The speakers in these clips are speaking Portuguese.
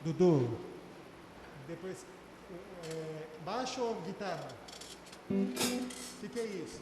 Dudu, depois, baixo ou guitarra? O que é isso?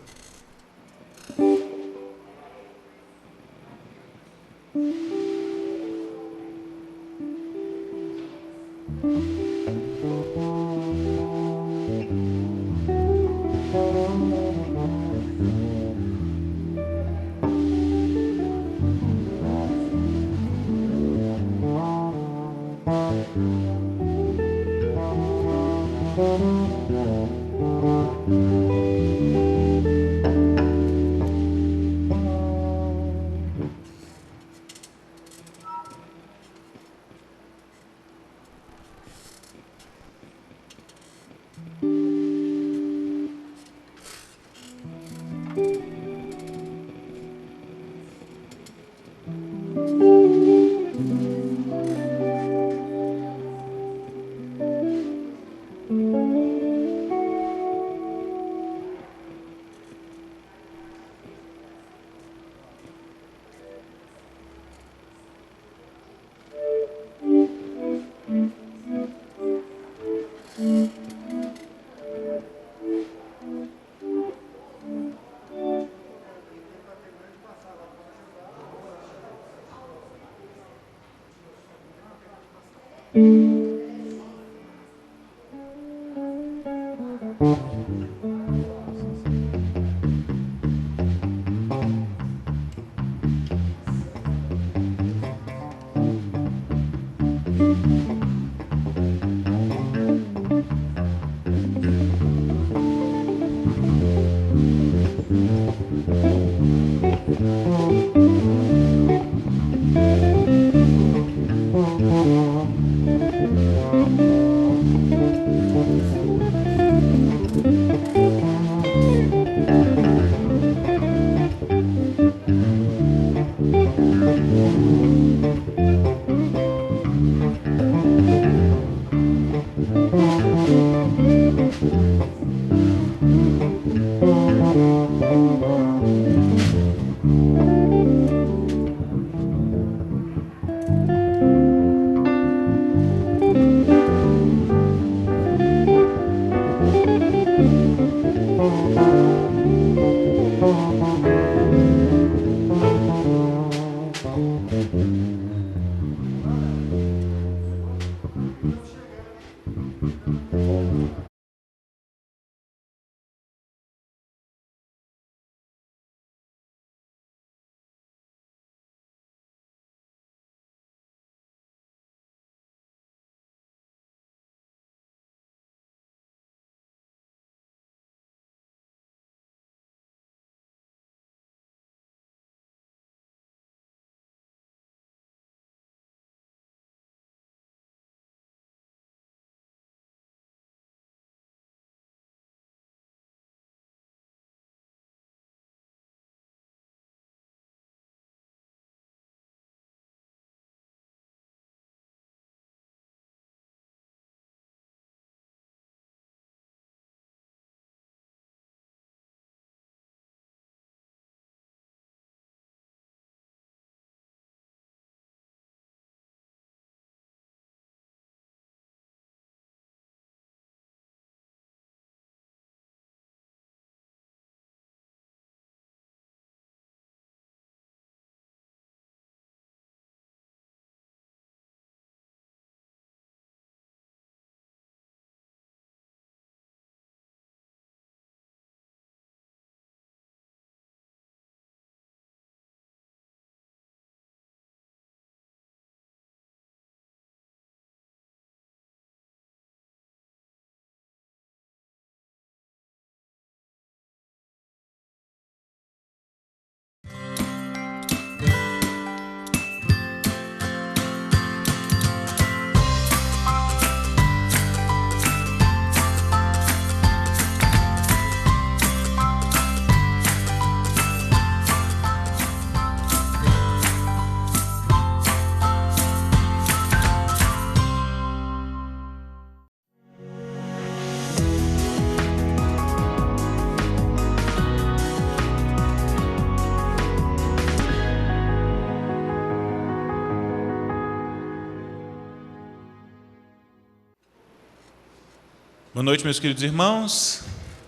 Boa noite, meus queridos irmãos.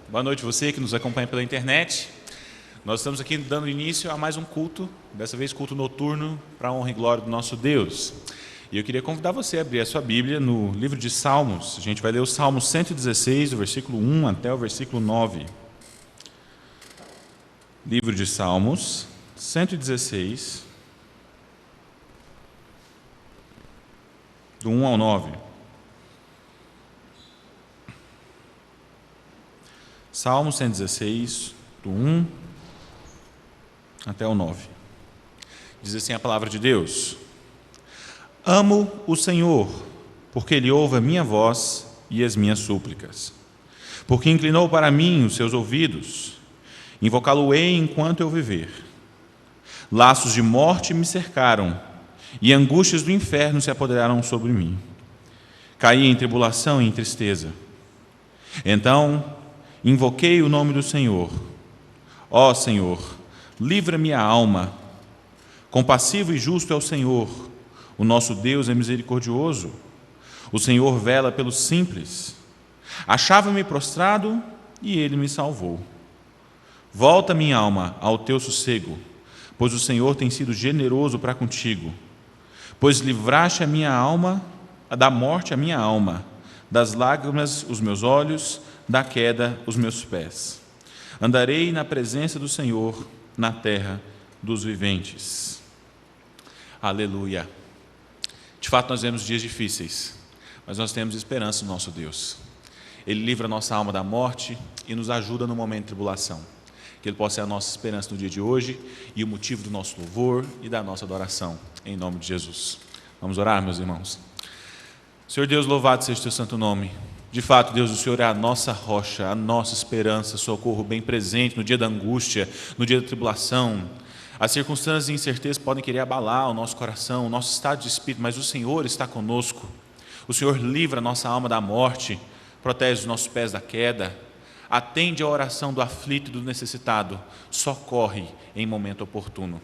Boa noite você que nos acompanha pela internet. Nós estamos aqui dando início a mais um culto, dessa vez culto noturno, para a honra e glória do nosso Deus. E eu queria convidar você a abrir a sua Bíblia no livro de Salmos. A gente vai ler o Salmo 116, do versículo 1 até o versículo 9. Livro de Salmos 116, do 1 ao 9. Salmo 116, do 1 até o 9. Diz assim a palavra de Deus: Amo o Senhor, porque Ele ouve a minha voz e as minhas súplicas. Porque inclinou para mim os seus ouvidos. Invocá-lo-ei enquanto eu viver. Laços de morte me cercaram, e angústias do inferno se apoderaram sobre mim. Caí em tribulação e em tristeza. Então invoquei o nome do Senhor. Ó Senhor, livra minha alma. Compassivo e justo é o Senhor. O nosso Deus é misericordioso. O Senhor vela pelos simples. Achava-me prostrado e Ele me salvou. Volta, minha alma, ao teu sossego, pois o Senhor tem sido generoso para contigo. Pois livraste a minha alma, da morte a minha alma, das lágrimas os meus olhos, da queda os meus pés. Andarei na presença do Senhor, na terra dos viventes. Aleluia. De fato, nós vemos dias difíceis, mas nós temos esperança no nosso Deus. Ele livra a nossa alma da morte e nos ajuda no momento de tribulação. Que Ele possa ser a nossa esperança no dia de hoje e o motivo do nosso louvor e da nossa adoração, em nome de Jesus. Vamos orar, meus irmãos. Senhor Deus, louvado seja o teu santo nome. De fato, Deus, o Senhor é a nossa rocha, a nossa esperança, socorro bem presente no dia da angústia, no dia da tribulação. As circunstâncias e incertezas podem querer abalar o nosso coração, o nosso estado de espírito, mas o Senhor está conosco. O Senhor livra a nossa alma da morte, protege os nossos pés da queda, atende a oração do aflito e do necessitado, socorre em momento oportuno.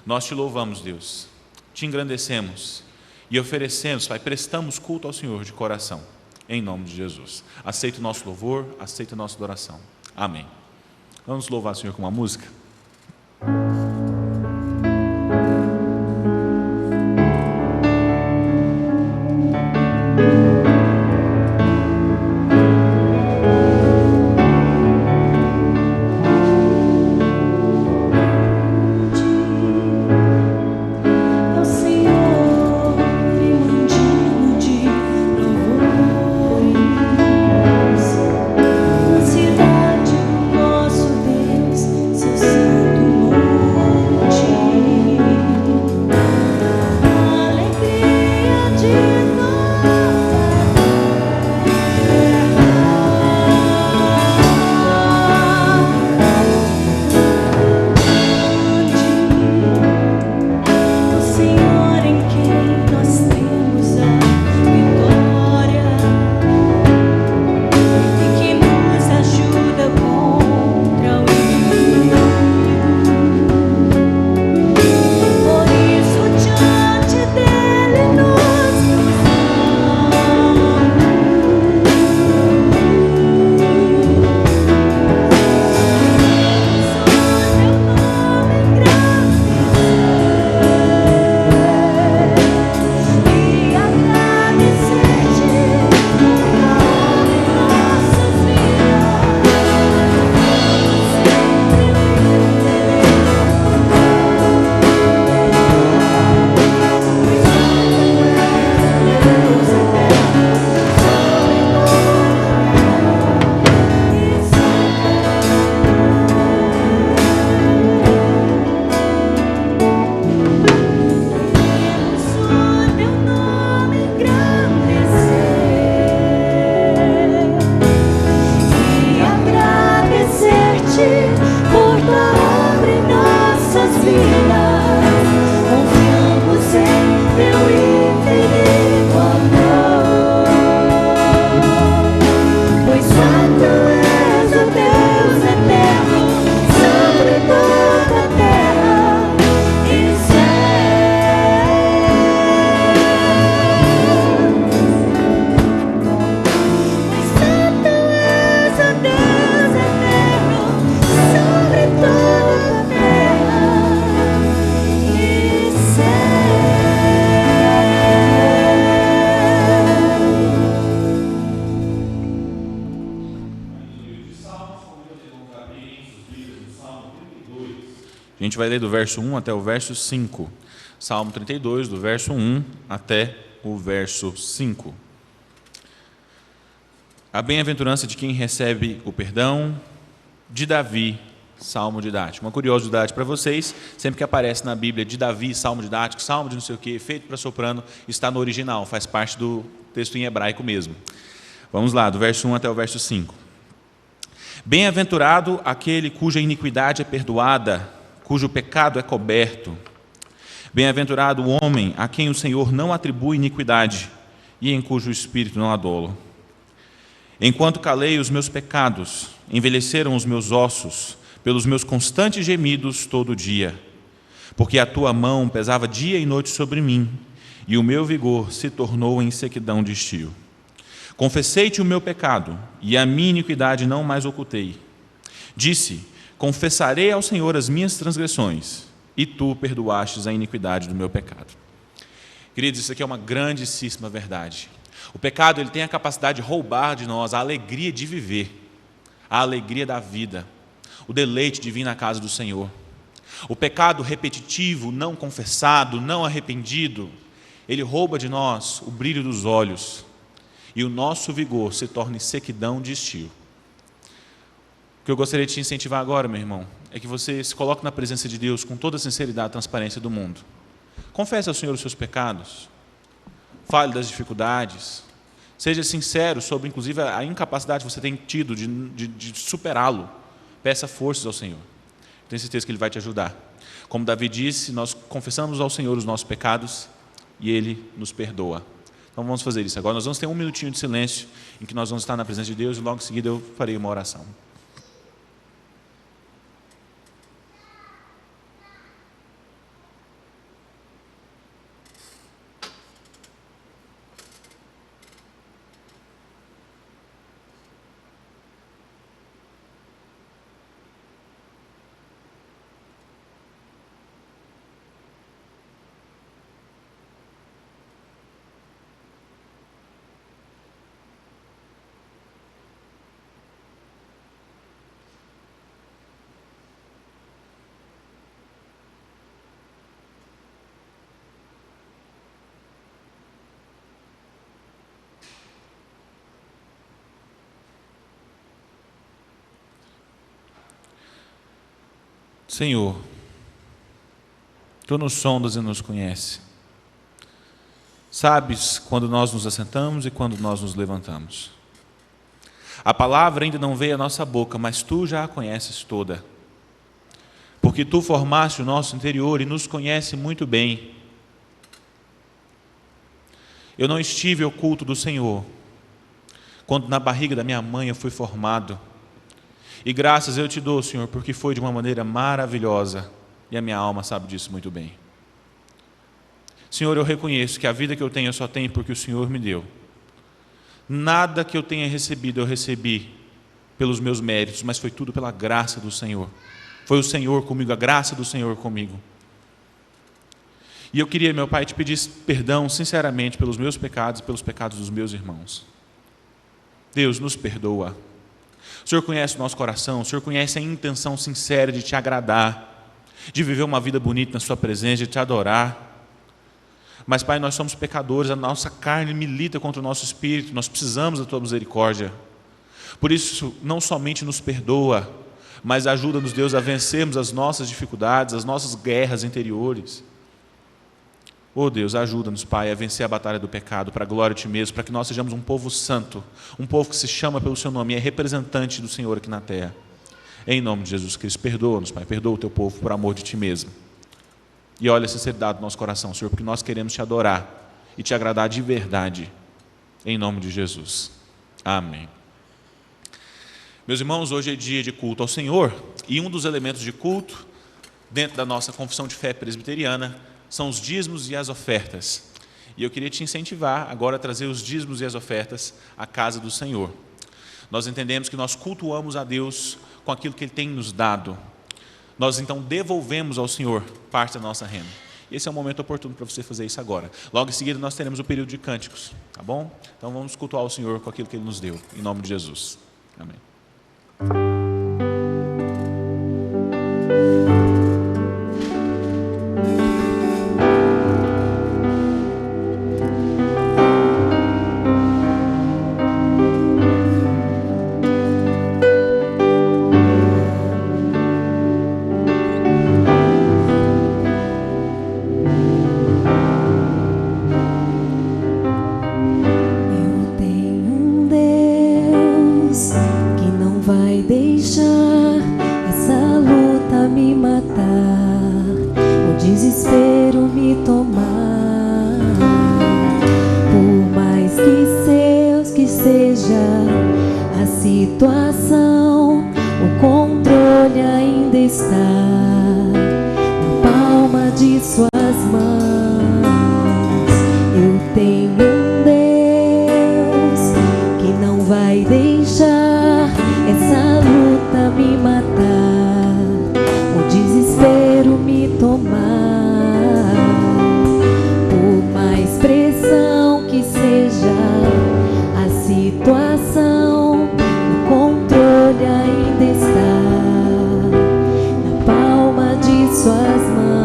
Nós te louvamos, Deus, te engrandecemos e oferecemos, Pai, prestamos culto ao Senhor de coração. Em nome de Jesus. Aceita o nosso louvor, aceita a nossa adoração. Amém. Vamos louvar o Senhor com uma música? Cidade, nosso Deus, A gente vai ler do verso 1 até o verso 5. Salmo 32, do verso 1 até o verso 5. A bem-aventurança de quem recebe o perdão, de Davi, salmo didático. Uma curiosidade para vocês, sempre que aparece na Bíblia de Davi, salmo didático, salmo de não sei o quê, feito para soprano, está no original, faz parte do texto em hebraico mesmo. Vamos lá, do verso 1 até o verso 5. Bem-aventurado aquele cuja iniquidade é perdoada, cujo pecado é coberto. Bem-aventurado o homem a quem o Senhor não atribui iniquidade e em cujo espírito não há dolo. Enquanto calei os meus pecados, envelheceram os meus ossos, pelos meus constantes gemidos todo dia. Porque a tua mão pesava dia e noite sobre mim, e o meu vigor se tornou em sequidão de estio. Confessei-te o meu pecado, e a minha iniquidade não mais ocultei. Disse, confessarei ao Senhor as minhas transgressões, e tu perdoastes a iniquidade do meu pecado. Queridos, isso aqui é uma grandíssima verdade. O pecado ele tem a capacidade de roubar de nós a alegria de viver, a alegria da vida, o deleite de vir na casa do Senhor. O pecado repetitivo, não confessado, não arrependido, ele rouba de nós o brilho dos olhos e o nosso vigor se torna em sequidão de estio. O que eu gostaria de te incentivar agora, meu irmão, é que você se coloque na presença de Deus com toda a sinceridade e transparência do mundo. Confesse ao Senhor os seus pecados, fale das dificuldades, seja sincero sobre, inclusive, a incapacidade que você tem tido de superá-lo. Peça forças ao Senhor. Tenho certeza que Ele vai te ajudar. Como Davi disse, nós confessamos ao Senhor os nossos pecados e Ele nos perdoa. Então vamos fazer isso agora. Nós vamos ter um minutinho de silêncio em que nós vamos estar na presença de Deus e logo em seguida eu farei uma oração. Senhor, Tu nos sondas e nos conheces. Sabes quando nós nos assentamos e quando nós nos levantamos. A palavra ainda não veio à nossa boca, mas Tu já a conheces toda. Porque Tu formaste o nosso interior e nos conhece muito bem. Eu não estive oculto do Senhor, quando na barriga da minha mãe eu fui formado. E graças eu te dou, Senhor, porque foi de uma maneira maravilhosa, e a minha alma sabe disso muito bem. Senhor, eu reconheço que a vida que eu tenho eu só tenho porque o Senhor me deu. Nada que eu tenha recebido eu recebi pelos meus méritos, mas foi tudo pela graça do Senhor. Foi o Senhor comigo, a graça do Senhor comigo. E eu queria, meu Pai, te pedir perdão sinceramente pelos meus pecados e pelos pecados dos meus irmãos. Deus, nos perdoa. O Senhor conhece o nosso coração, o Senhor conhece a intenção sincera de te agradar, de viver uma vida bonita na sua presença, de te adorar. Mas, Pai, nós somos pecadores, a nossa carne milita contra o nosso espírito, nós precisamos da Tua misericórdia. Por isso, não somente nos perdoa, mas ajuda-nos, Deus, a vencermos as nossas dificuldades, as nossas guerras interiores. Oh Deus, ajuda-nos, Pai, a vencer a batalha do pecado, para a glória de Ti mesmo, para que nós sejamos um povo santo, um povo que se chama pelo Seu nome e é representante do Senhor aqui na terra. Em nome de Jesus Cristo, perdoa-nos, Pai, perdoa o Teu povo por amor de Ti mesmo. E olha a sinceridade do nosso coração, Senhor, porque nós queremos Te adorar e Te agradar de verdade, em nome de Jesus. Amém. Meus irmãos, hoje é dia de culto ao Senhor, e um dos elementos de culto, dentro da nossa confissão de fé presbiteriana, são os dízimos e as ofertas. E eu queria te incentivar agora a trazer os dízimos e as ofertas à casa do Senhor. Nós entendemos que nós cultuamos a Deus com aquilo que Ele tem nos dado. Nós então devolvemos ao Senhor parte da nossa renda. Esse é o momento oportuno para você fazer isso agora. Logo em seguida nós teremos o período de cânticos, tá bom? Então vamos cultuar o Senhor com aquilo que Ele nos deu, em nome de Jesus. Amém. o desespero me tomar. Por mais que seja a situação, o controle ainda está na palma de suas mãos. Eu tenho um Deus que não vai deixar essa luta me matar, o desespero me tomar. Por mais pressão que seja a situação, o controle ainda está na palma de suas mãos.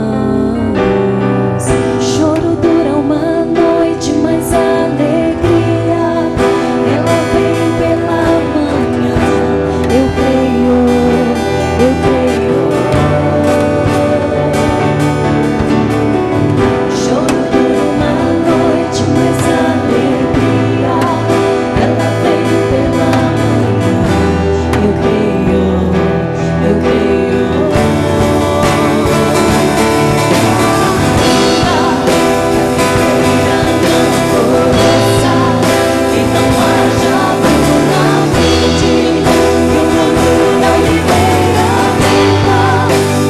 Choro dura uma noite, mas a alegria ela vem pela manhã. Eu creio, eu creio. Choro dura uma noite, mas a alegria ela vem pela manhã. Eu creio, eu creio. Que não haja dor na mente, que o mundo não libere a vida.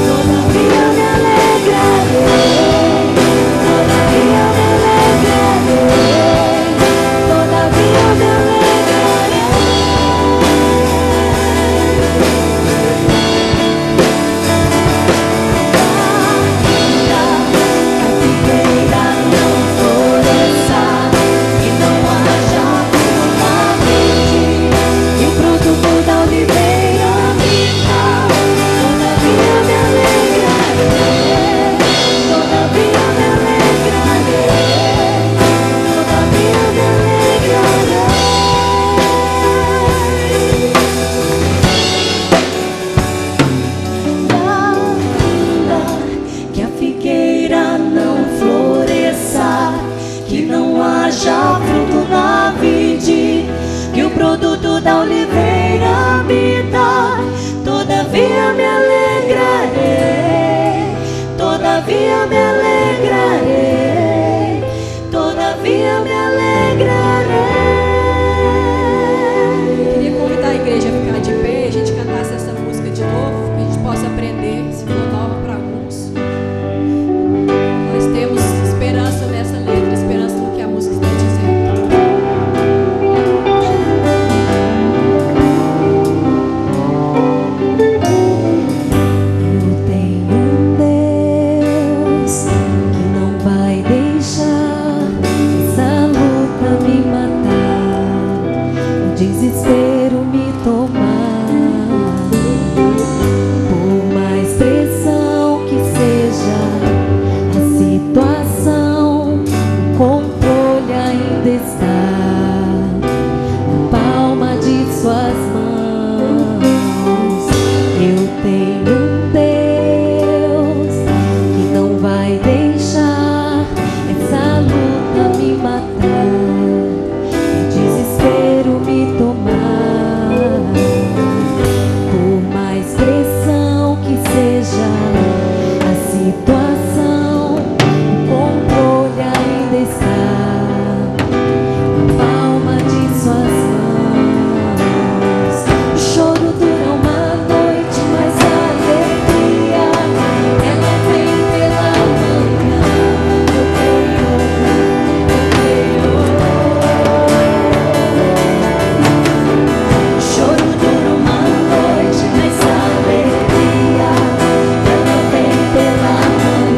Todavia me alegrarei, todavia me alegrarei, todavia me alegrarei. A figueira não floresça, que não haja flor na vide, e o produto da oliveira minta. Todavia me alegrarei, todavia me alegrarei, todavia me alegrarei. Que a figueira não floresça, que não haja fruto na vide, que o produto da oliveira me dá. Todavia me alegrarei, todavia me alegrarei, todavia me alegrarei. Queria convidar a igreja a ficar de pé e a gente cantasse essa música de novo, que a gente possa aprender, se for nova para alguns. Nós temos esperança nessa letra, esperança no que a música está dizendo. Eu tenho um Deus que não vai deixar essa luta me matar, o desespero me tomar. Por mais pressão que seja a situação, o controle ainda está na palma de suas mãos. Eu tenho um Deus que não vai deixar essa luta me matar, o desespero me tomar. Por mais pressão que seja a situação, o controle ainda está na palma de suas mãos. O choro dura uma noite, mas a alegria ela vem pela manhã. Eu creio, o choro dura uma noite, mas a alegria ela vem pela manhã.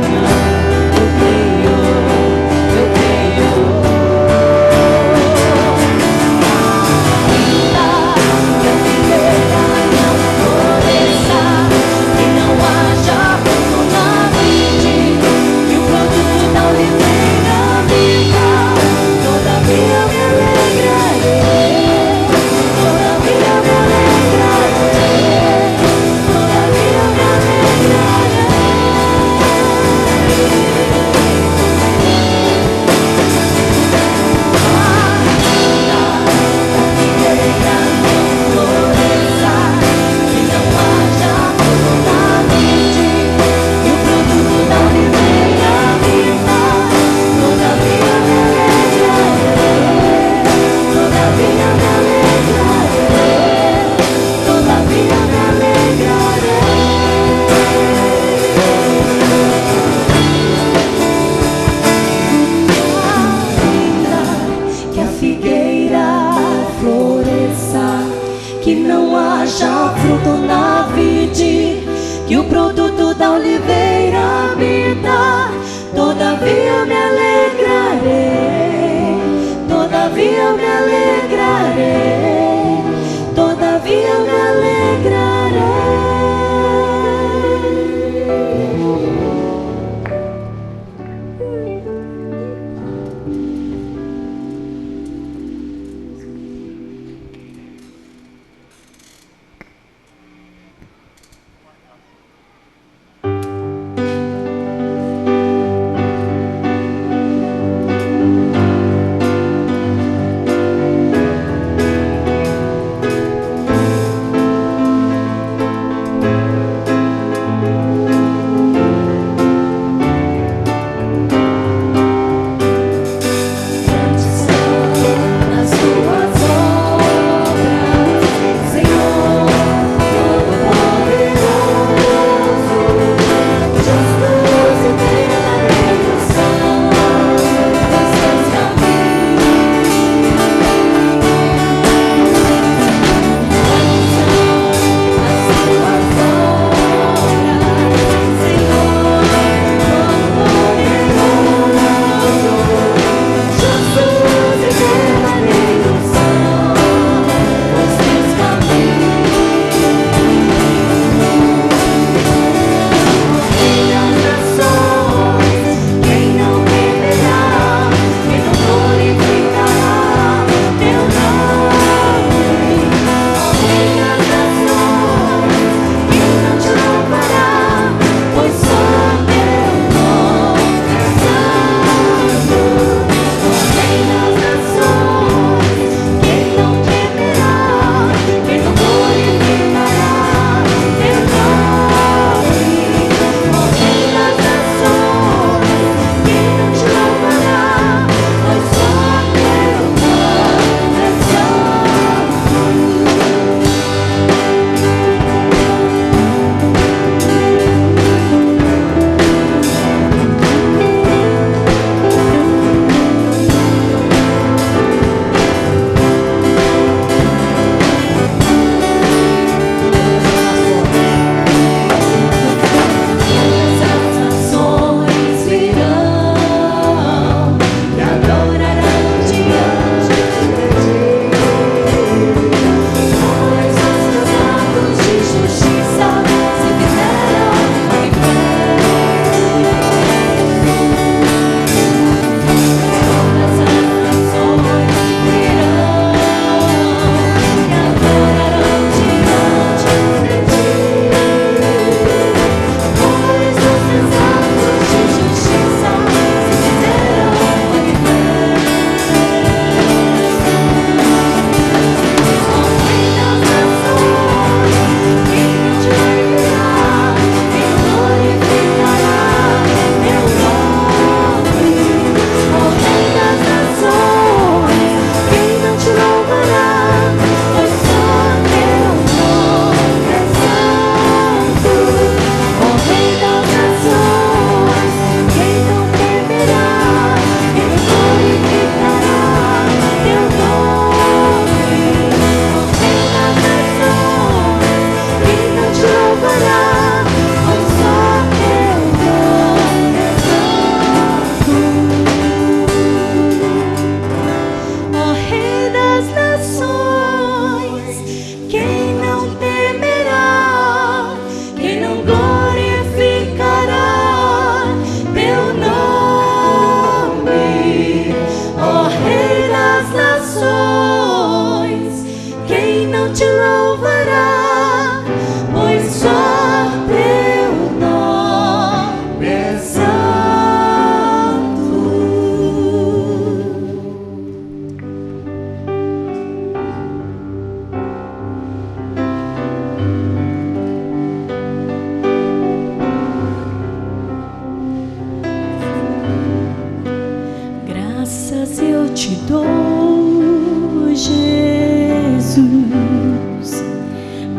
dou, Jesus,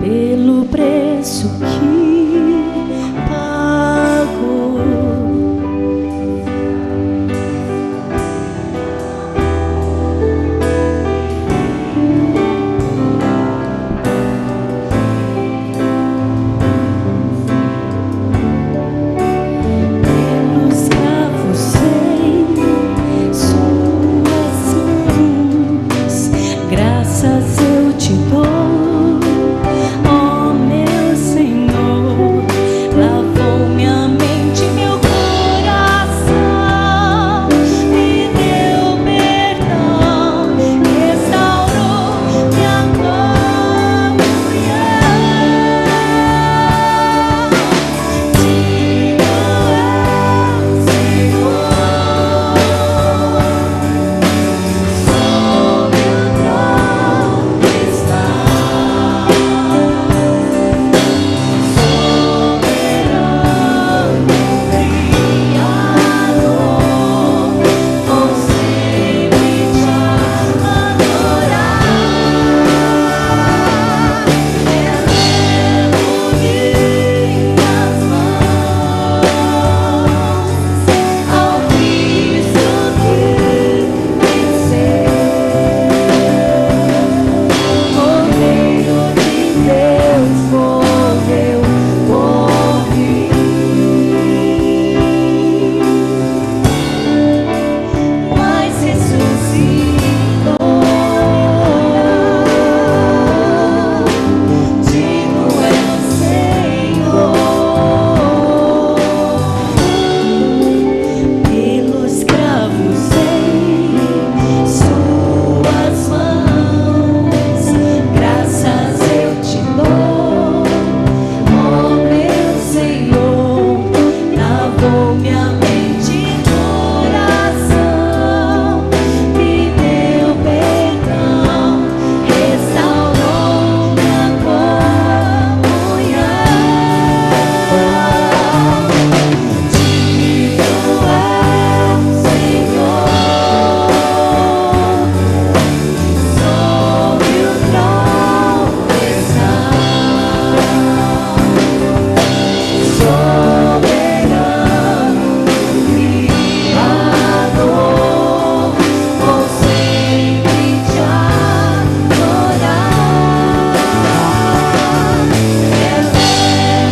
pelo preço que pagou. Pelos cravos em suas mãos, graças eu te dou, ó meu Senhor. Lavou minha mente, meu coração, me deu perdão, restaurou minha comunhão. Digno é o Senhor, sobre o trono está, soberano Criador, vou sempre te adorar. Elevo minhas mãos ao Cristo que venceu, Cordeiro de Deus morreu por mim, mas ressuscitou. Digno é o Senhor. Pelos cravos em suas mãos, graças eu te dou, ó meu Senhor. Lavou minha mente e coração, me deu perdão, restaurou minha comunhão. Digno é o Senhor, sobre o trono está, soberano Criador, vou sempre te adorar.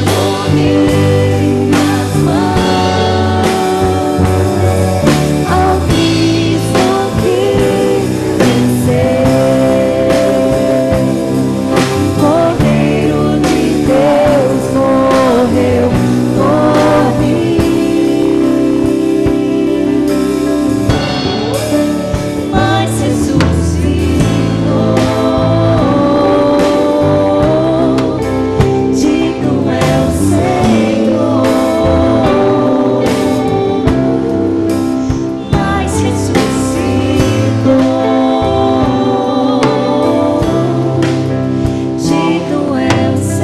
Elevo minhas mãos ao Cristo que venceu, Cordeiro de Deus morreu por mim, mas ressuscitou. Digno é o Senhor, mas ressuscitou. Digno é o Senhor.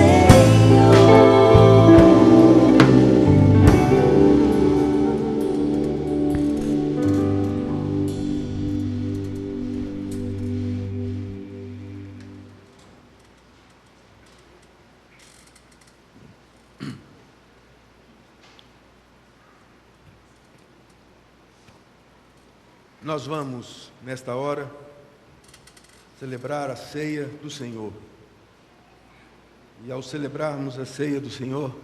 Nós vamos, nesta hora, celebrar a ceia do Senhor. E ao celebrarmos a ceia do Senhor,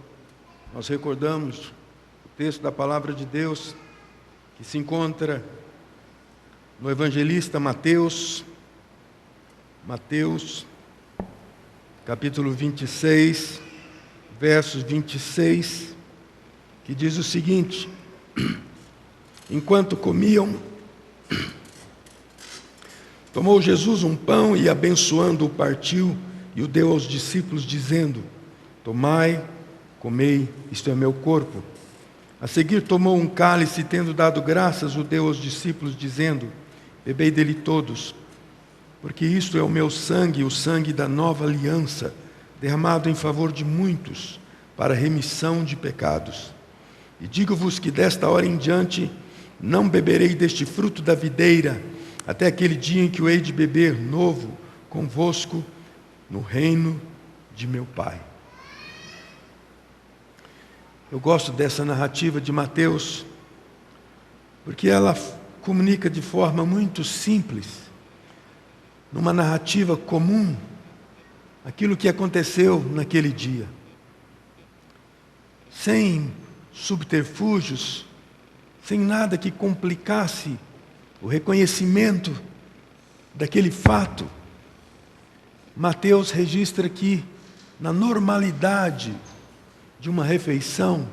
nós recordamos o texto da palavra de Deus que se encontra no evangelista Mateus, capítulo 26, versos 26, que diz o seguinte: enquanto comiam, tomou Jesus um pão e, abençoando-o, partiu e o deu aos discípulos, dizendo: tomai, comei, isto é meu corpo. A seguir tomou um cálice, tendo dado graças, o deu aos discípulos, dizendo: bebei dele todos, porque isto é o meu sangue, o sangue da nova aliança, derramado em favor de muitos, para a remissão de pecados. E digo-vos que desta hora em diante não beberei deste fruto da videira, até aquele dia em que eu hei de beber novo convosco no reino de meu Pai. Eu gosto dessa narrativa de Mateus, porque ela comunica de forma muito simples, numa narrativa comum, aquilo que aconteceu naquele dia. Sem subterfúgios, sem nada que complicasse o reconhecimento daquele fato. Mateus registra que, na normalidade de uma refeição,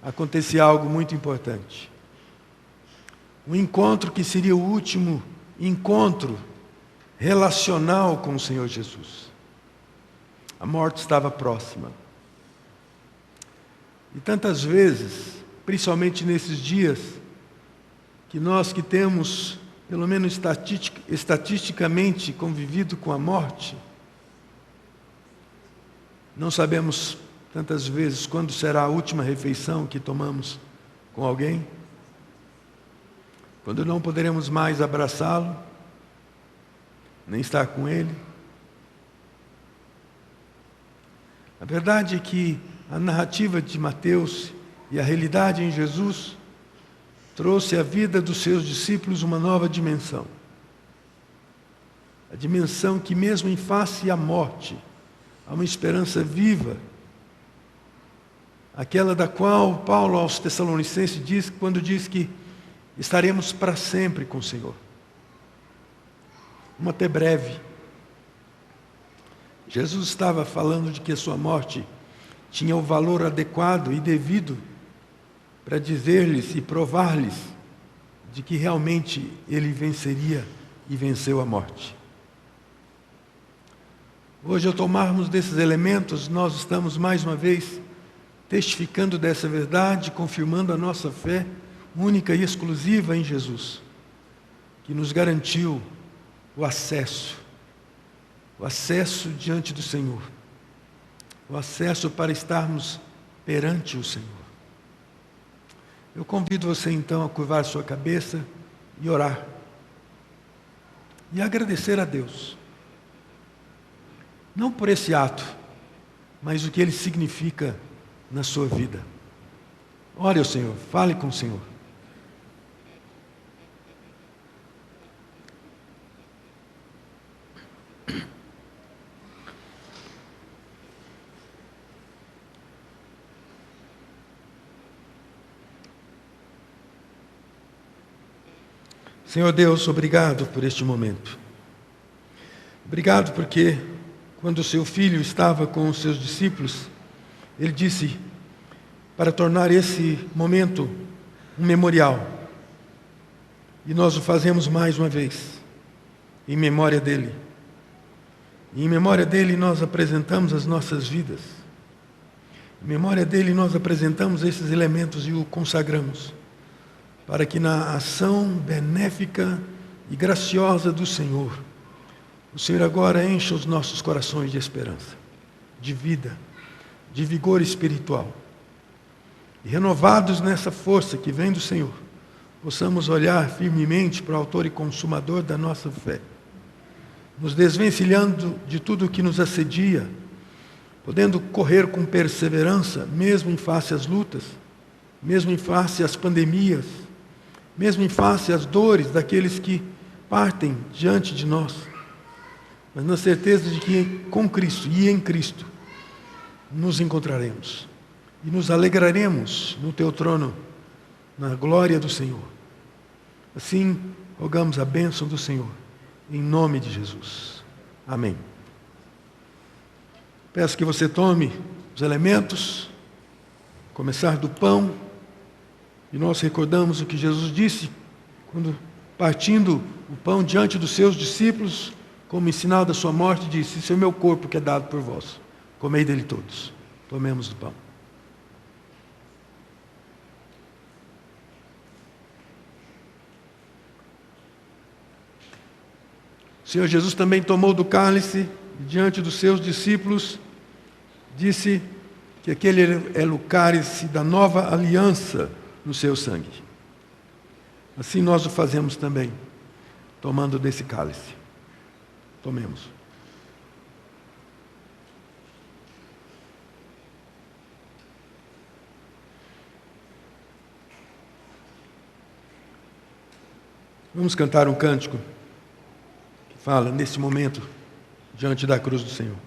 acontecia algo muito importante. Um encontro que seria o último encontro relacional com o Senhor Jesus. A morte estava próxima. E tantas vezes, principalmente nesses dias, que nós que temos, pelo menos estatisticamente, convivido com a morte, não sabemos tantas vezes quando será a última refeição que tomamos com alguém, quando não poderemos mais abraçá-lo, nem estar com ele. A verdade é que a narrativa de Mateus e a realidade em Jesus trouxe à vida dos seus discípulos uma nova dimensão. A dimensão que, mesmo em face à morte, há uma esperança viva, aquela da qual Paulo aos Tessalonicenses diz, quando diz que estaremos para sempre com o Senhor. Uma até breve. Jesus estava falando de que a sua morte tinha o valor adequado e devido para dizer-lhes e provar-lhes de que realmente ele venceria e venceu a morte. Hoje, ao tomarmos desses elementos, nós estamos mais uma vez testificando dessa verdade, confirmando a nossa fé única e exclusiva em Jesus, que nos garantiu o acesso diante do Senhor, o acesso para estarmos perante o Senhor. Eu convido você então a curvar sua cabeça e orar, e agradecer a Deus, não por esse ato, mas o que ele significa na sua vida. Ore ao Senhor, fale com o Senhor. Senhor Deus, obrigado por este momento. Obrigado porque, quando o seu filho estava com os seus discípulos, ele disse para tornar esse momento um memorial. E nós o fazemos mais uma vez, em memória dele. E em memória dele nós apresentamos as nossas vidas. Em memória dele nós apresentamos esses elementos e o consagramos, para que na ação benéfica e graciosa do Senhor, o Senhor agora encha os nossos corações de esperança, de vida, de vigor espiritual. E renovados nessa força que vem do Senhor, possamos olhar firmemente para o autor e consumador da nossa fé, nos desvencilhando de tudo o que nos assedia, podendo correr com perseverança, mesmo em face às lutas, mesmo em face às pandemias, mesmo em face às dores daqueles que partem diante de nós, mas na certeza de que com Cristo e em Cristo nos encontraremos e nos alegraremos no teu trono, na glória do Senhor. Assim, rogamos a bênção do Senhor, em nome de Jesus. Amém. Peço que você tome os elementos, começar do pão, e nós recordamos o que Jesus disse, quando partindo o pão diante dos seus discípulos, como sinal da sua morte, disse: "Isso é o meu corpo que é dado por vós, comei dele todos." Tomemos do pão. O Senhor Jesus também tomou do cálice, diante dos seus discípulos, disse que aquele era o cálice da nova aliança no seu sangue. Assim nós o fazemos também, tomando desse cálice. Tomemos. Vamos cantar um cântico que fala nesse momento, diante da cruz do Senhor.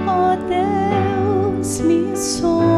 Ó Deus, me sondas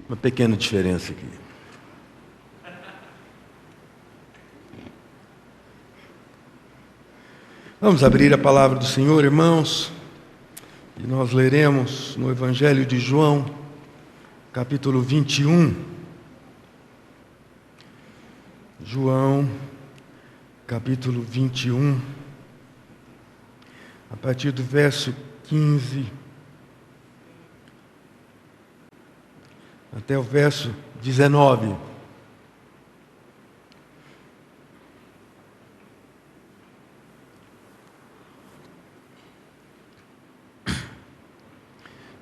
uma pequena diferença aqui. Vamos abrir a palavra do Senhor, irmãos, e nós leremos no Evangelho de João, capítulo 21. João, capítulo 21, a partir do verso 15 até o verso 19.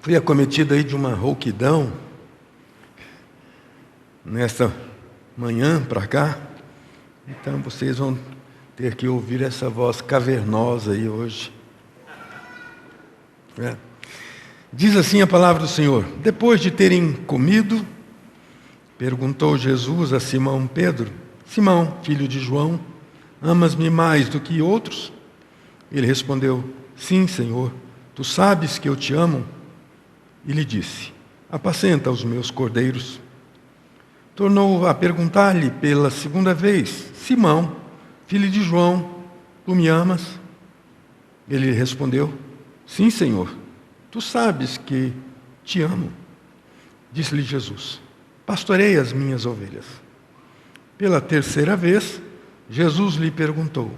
Fui acometido aí de uma rouquidão nesta manhã para cá, então vocês vão ter que ouvir essa voz cavernosa aí hoje. Diz assim a palavra do Senhor: depois de terem comido, perguntou Jesus a Simão Pedro: Simão, filho de João, amas-me mais do que outros? Ele respondeu: sim, Senhor, tu sabes que eu te amo. E lhe disse: apacenta os meus cordeiros. Tornou a perguntar-lhe pela segunda vez: Simão, filho de João, tu me amas? Ele lhe respondeu: sim, Senhor, tu sabes que te amo. Disse-lhe Jesus: pastorei as minhas ovelhas. Pela terceira vez, Jesus lhe perguntou: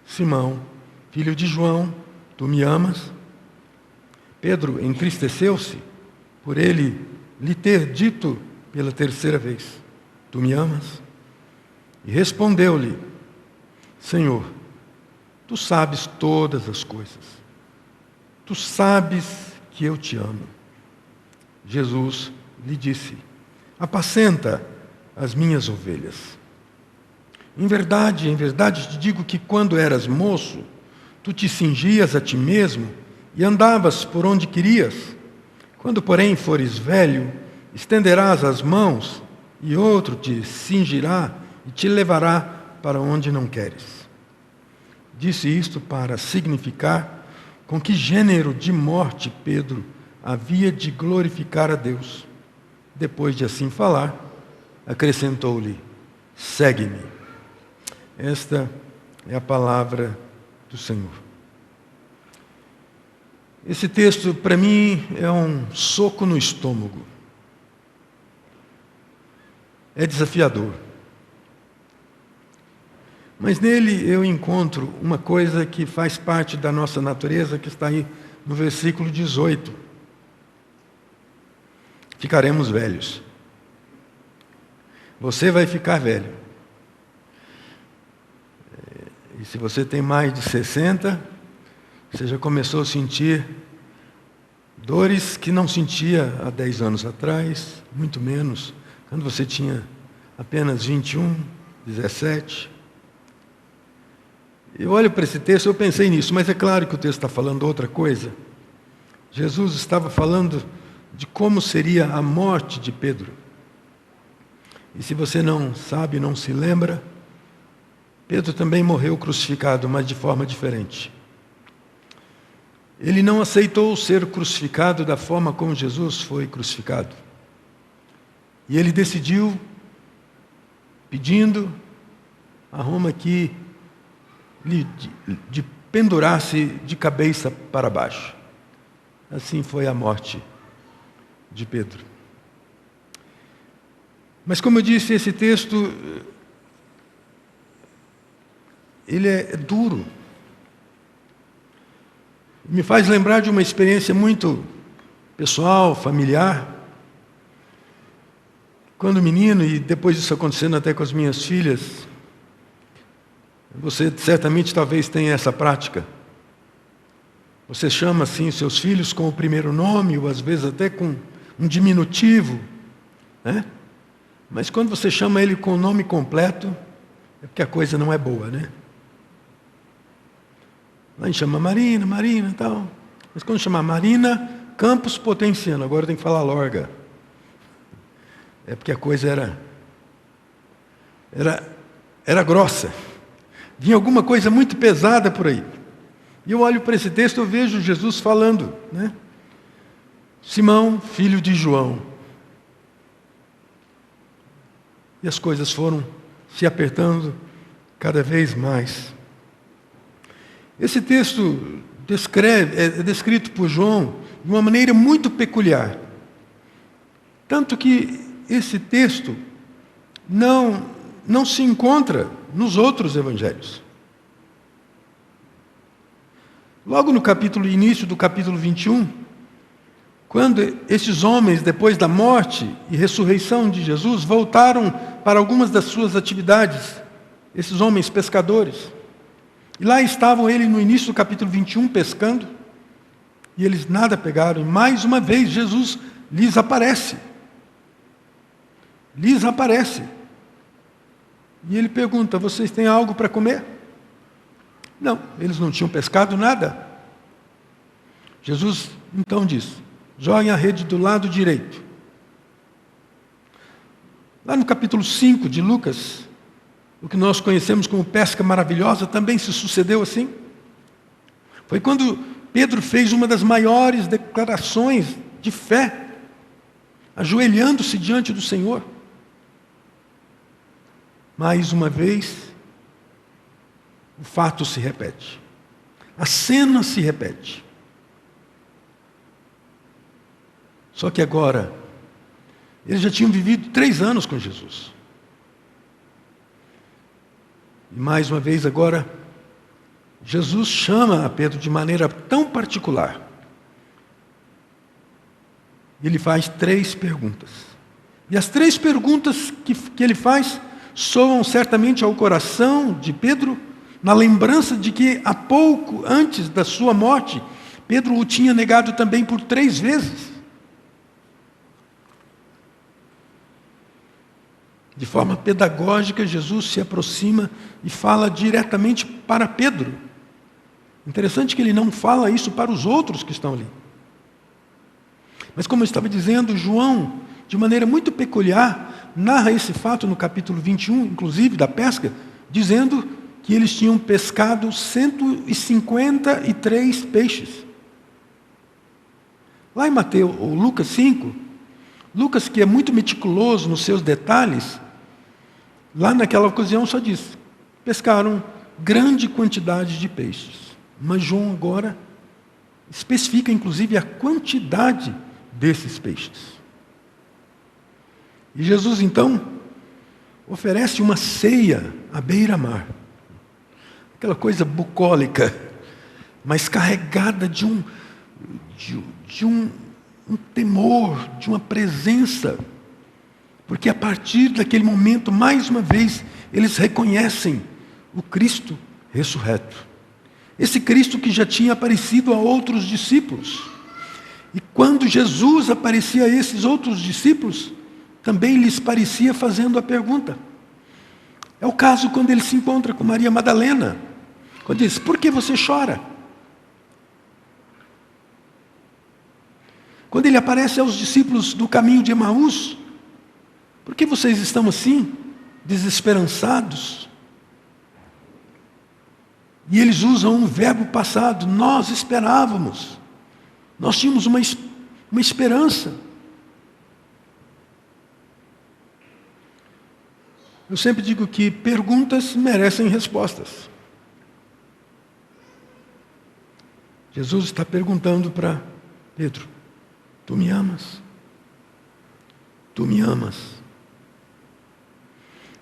Simão, filho de João, tu me amas? Pedro entristeceu-se por ele lhe ter dito pela terceira vez: tu me amas? E respondeu-lhe: Senhor, tu sabes todas as coisas. Tu sabes que eu te amo. Jesus lhe disse: apacenta as minhas ovelhas. Em verdade te digo que quando eras moço, tu te cingias a ti mesmo e andavas por onde querias. Quando, porém, fores velho, estenderás as mãos e outro te cingirá e te levará para onde não queres. Disse isto para significar com que gênero de morte Pedro havia de glorificar a Deus. Depois de assim falar, acrescentou-lhe: segue-me. Esta é a palavra do Senhor. Esse texto, para mim, é um soco no estômago. É desafiador. Mas nele eu encontro uma coisa que faz parte da nossa natureza, que está aí no versículo 18. Ficaremos velhos. Você vai ficar velho. E se você tem mais de 60, você já começou a sentir dores que não sentia há 10 anos atrás, muito menos quando você tinha apenas 21, 17. Eu olho para esse texto, eu pensei nisso, mas é claro que o texto está falando outra coisa. Jesus estava falando de como seria a morte de Pedro. E se você não sabe, não se lembra, Pedro também morreu crucificado, mas de forma diferente. Ele não aceitou ser crucificado da forma como Jesus foi crucificado. E ele decidiu, pedindo a Roma que lhe pendurasse de cabeça para baixo. Assim foi a morte de Pedro. Mas como eu disse, esse texto, ele é duro. Me faz lembrar de uma experiência muito pessoal, familiar. Quando menino, e depois disso acontecendo até com as minhas filhas, você certamente talvez tenha essa prática. Você chama assim seus filhos com o primeiro nome, ou às vezes até com um diminutivo, né? Mas quando você chama ele com o nome completo, é porque a coisa não é boa, né? A gente chama Marina e tal. Mas quando chama Marina Campos Potenciano, agora tem que falar Lorga. É porque a coisa era grossa. Vinha alguma coisa muito pesada por aí. E eu olho para esse texto, eu vejo Jesus falando, né? Simão, filho de João. E as coisas foram se apertando cada vez mais. Esse texto é descrito por João de uma maneira muito peculiar. Tanto que esse texto não se encontra nos outros evangelhos. Logo no início do capítulo 21, quando esses homens, depois da morte e ressurreição de Jesus, voltaram para algumas das suas atividades, esses homens pescadores, e lá estavam eles no início do capítulo 21 pescando, e eles nada pegaram, e mais uma vez Jesus lhes aparece. E ele pergunta: vocês têm algo para comer? Não, eles não tinham pescado nada. Jesus então diz: joguem a rede do lado direito. Lá no capítulo 5 de Lucas, o que nós conhecemos como pesca maravilhosa, também se sucedeu assim. Foi quando Pedro fez uma das maiores declarações de fé, ajoelhando-se diante do Senhor. Mais uma vez, o fato se repete. A cena se repete. Só que agora, eles já tinham vivido 3 anos com Jesus. E mais uma vez agora, Jesus chama a Pedro de maneira tão particular. Ele faz 3 perguntas. E as 3 perguntas que ele faz soam certamente ao coração de Pedro, na lembrança de que há pouco antes da sua morte, Pedro o tinha negado também por 3 vezes. De forma pedagógica, Jesus se aproxima e fala diretamente para Pedro. Interessante que ele não fala isso para os outros que estão ali. Mas como eu estava dizendo, João, de maneira muito peculiar, narra esse fato no capítulo 21, inclusive da pesca, dizendo que eles tinham pescado 153 peixes. Lá em Mateus, ou Lucas 5, Lucas, que é muito meticuloso nos seus detalhes, lá naquela ocasião só diz: pescaram grande quantidade de peixes. Mas João agora especifica inclusive a quantidade desses peixes. E Jesus então oferece uma ceia à beira-mar. Aquela coisa bucólica, mas carregada de um temor, de uma presença. Porque a partir daquele momento, mais uma vez, eles reconhecem o Cristo ressurreto. Esse Cristo que já tinha aparecido a outros discípulos. E quando Jesus aparecia a esses outros discípulos, também lhes parecia fazendo a pergunta. É o caso quando ele se encontra com Maria Madalena. Quando diz: por que você chora? Quando ele aparece aos discípulos do caminho de Emaús: por que vocês estão assim, desesperançados? E eles usam um verbo passado: nós esperávamos, nós tínhamos uma esperança. Eu sempre digo que perguntas merecem respostas. Jesus está perguntando para Pedro: tu me amas? Tu me amas?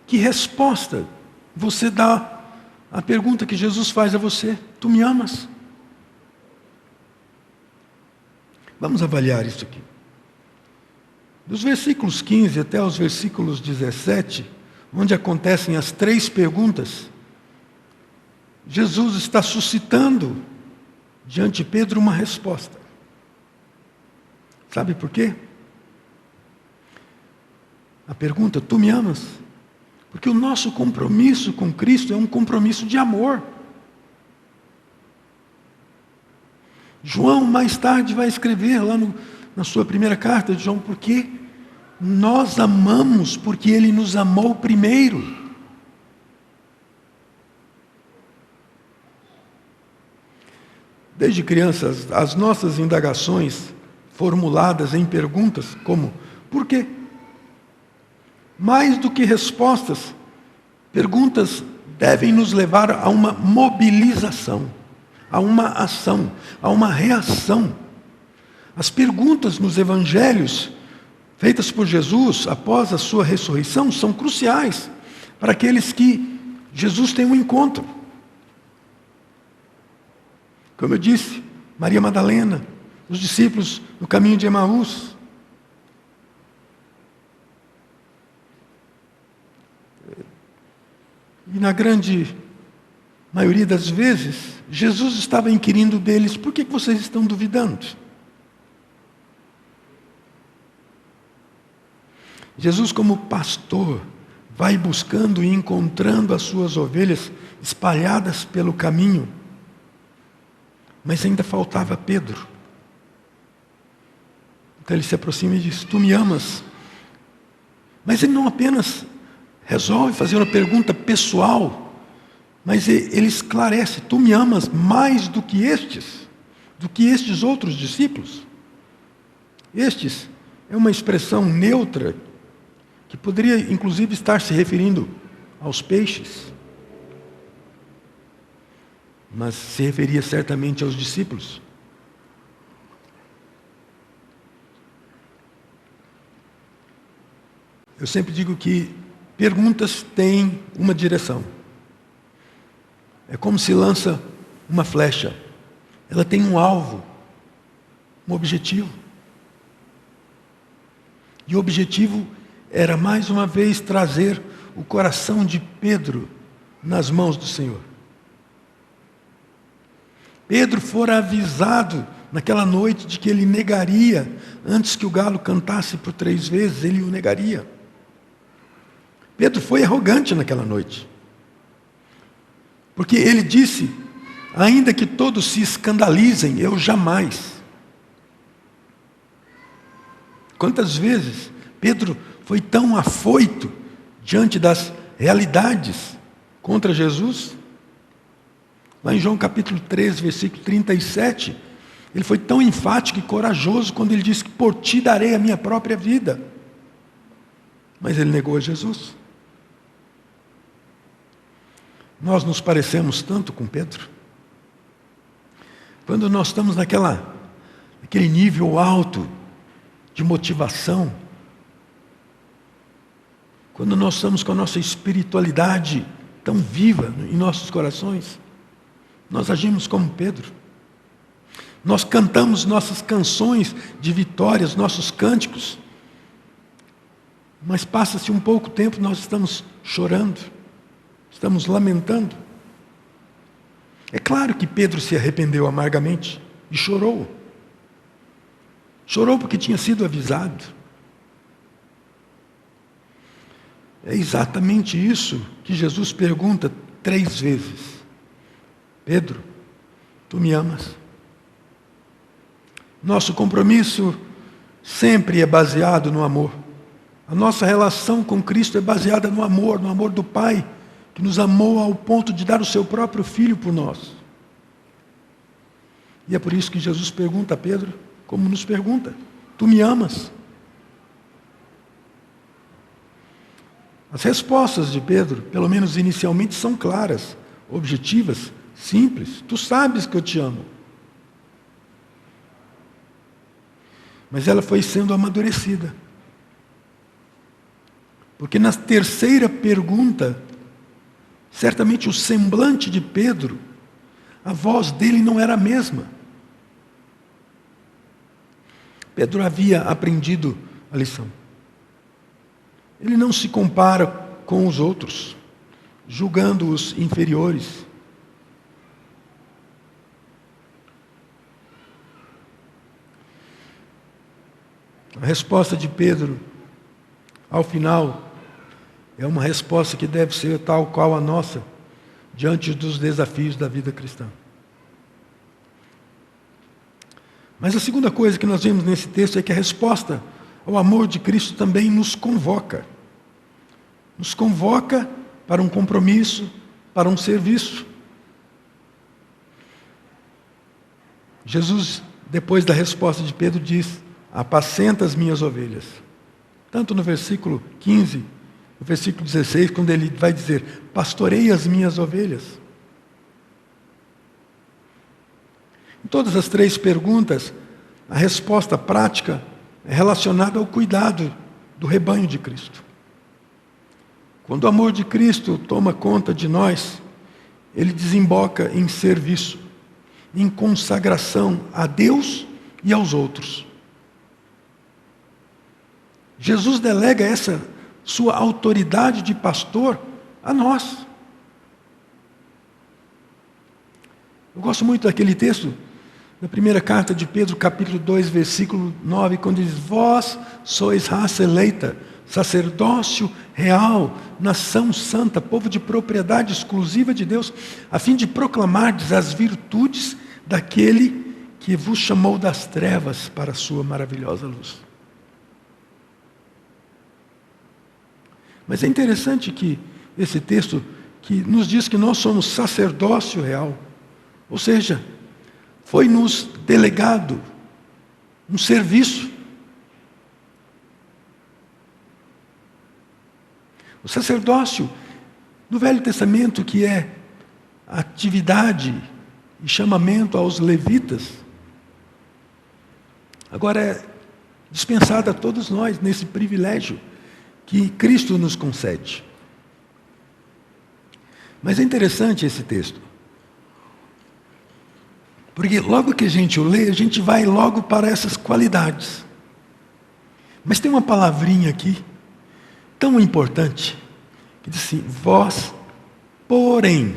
Que resposta você dá à pergunta que Jesus faz a você? Tu me amas? Vamos avaliar isso aqui. Dos versículos 15 até os versículos 17, onde acontecem as 3 perguntas, Jesus está suscitando diante de Pedro uma resposta. Sabe por quê? A pergunta: tu me amas? Porque o nosso compromisso com Cristo é um compromisso de amor. João mais tarde vai escrever lá na sua primeira carta de João: porque nós amamos, porque Ele nos amou primeiro. Desde crianças, as nossas indagações formuladas em perguntas como: por quê? mais do que respostas, perguntas devem nos levar a uma mobilização, a uma ação, a uma reação. As perguntas nos evangelhos, feitas por Jesus após a sua ressurreição, são cruciais para aqueles que Jesus tem um encontro. Como eu disse, Maria Madalena, os discípulos no caminho de Emaús. E na grande maioria das vezes, Jesus estava inquirindo deles: por que vocês estão duvidando? Jesus, como pastor, vai buscando e encontrando as suas ovelhas espalhadas pelo caminho. Mas ainda faltava Pedro. Então ele se aproxima e diz: tu me amas? Mas ele não apenas resolve fazer uma pergunta pessoal, mas ele esclarece: tu me amas mais do que estes outros discípulos? Estes é uma expressão neutra, que poderia inclusive estar se referindo aos peixes, mas se referia certamente aos discípulos. Eu sempre digo que perguntas têm uma direção. É como se lança uma flecha. Ela tem um alvo, um objetivo. E o objetivo era, mais uma vez, trazer o coração de Pedro nas mãos do Senhor. Pedro fora avisado naquela noite de que ele negaria, antes que o galo cantasse por 3 vezes, ele o negaria. Pedro foi arrogante naquela noite, porque ele disse: ainda que todos se escandalizem, eu jamais. Quantas vezes Pedro foi tão afoito diante das realidades contra Jesus? Lá em João capítulo 13, versículo 37, ele foi tão enfático e corajoso quando ele disse que por ti darei a minha própria vida. Mas ele negou a Jesus. Nós nos parecemos tanto com Pedro. Quando nós estamos naquele nível alto de motivação, quando nós estamos com a nossa espiritualidade tão viva em nossos corações, nós agimos como Pedro. Nós cantamos nossas canções de vitórias, nossos cânticos, mas passa-se um pouco tempo, nós estamos chorando, estamos lamentando. É claro que Pedro se arrependeu amargamente e chorou. Chorou porque tinha sido avisado. É exatamente isso que Jesus pergunta 3 vezes. Pedro, tu me amas? Nosso compromisso sempre é baseado no amor. A nossa relação com Cristo é baseada no amor do Pai, que nos amou ao ponto de dar o seu próprio Filho por nós. E é por isso que Jesus pergunta a Pedro, como nos pergunta: tu me amas? As respostas de Pedro, pelo menos inicialmente, são claras, objetivas, simples. Tu sabes que eu te amo. Mas ela foi sendo amadurecida. Porque na terceira pergunta, certamente o semblante de Pedro, a voz dele não era a mesma. Pedro havia aprendido a lição. Ele não se compara com os outros, julgando-os inferiores. A resposta de Pedro, ao final, é uma resposta que deve ser tal qual a nossa, diante dos desafios da vida cristã. Mas a segunda coisa que nós vemos nesse texto é que a resposta ao amor de Cristo também nos convoca. Nos convoca para um compromisso, para um serviço. Jesus, depois da resposta de Pedro, diz: apacenta as minhas ovelhas. Tanto no versículo 15 no versículo 16, quando ele vai dizer: pastorei as minhas ovelhas. Em todas as 3 perguntas, a resposta prática é relacionada ao cuidado do rebanho de Cristo. Quando o amor de Cristo toma conta de nós, ele desemboca em serviço, em consagração a Deus e aos outros. Jesus delega essa sua autoridade de pastor a nós. Eu gosto muito daquele texto da primeira carta de Pedro, capítulo 2, versículo 9, quando diz: vós sois raça eleita, sacerdócio real, nação santa, povo de propriedade exclusiva de Deus, a fim de proclamardes as virtudes daquele que vos chamou das trevas para a sua maravilhosa luz. Mas é interessante que esse texto que nos diz que nós somos sacerdócio real, ou seja, foi-nos delegado um serviço. O sacerdócio, no Velho Testamento, que é atividade e chamamento aos levitas, agora é dispensado a todos nós nesse privilégio que Cristo nos concede. Mas é interessante esse texto, porque logo que a gente o lê, a gente vai logo para essas qualidades. Mas tem uma palavrinha aqui, tão importante, que diz assim: vós, porém.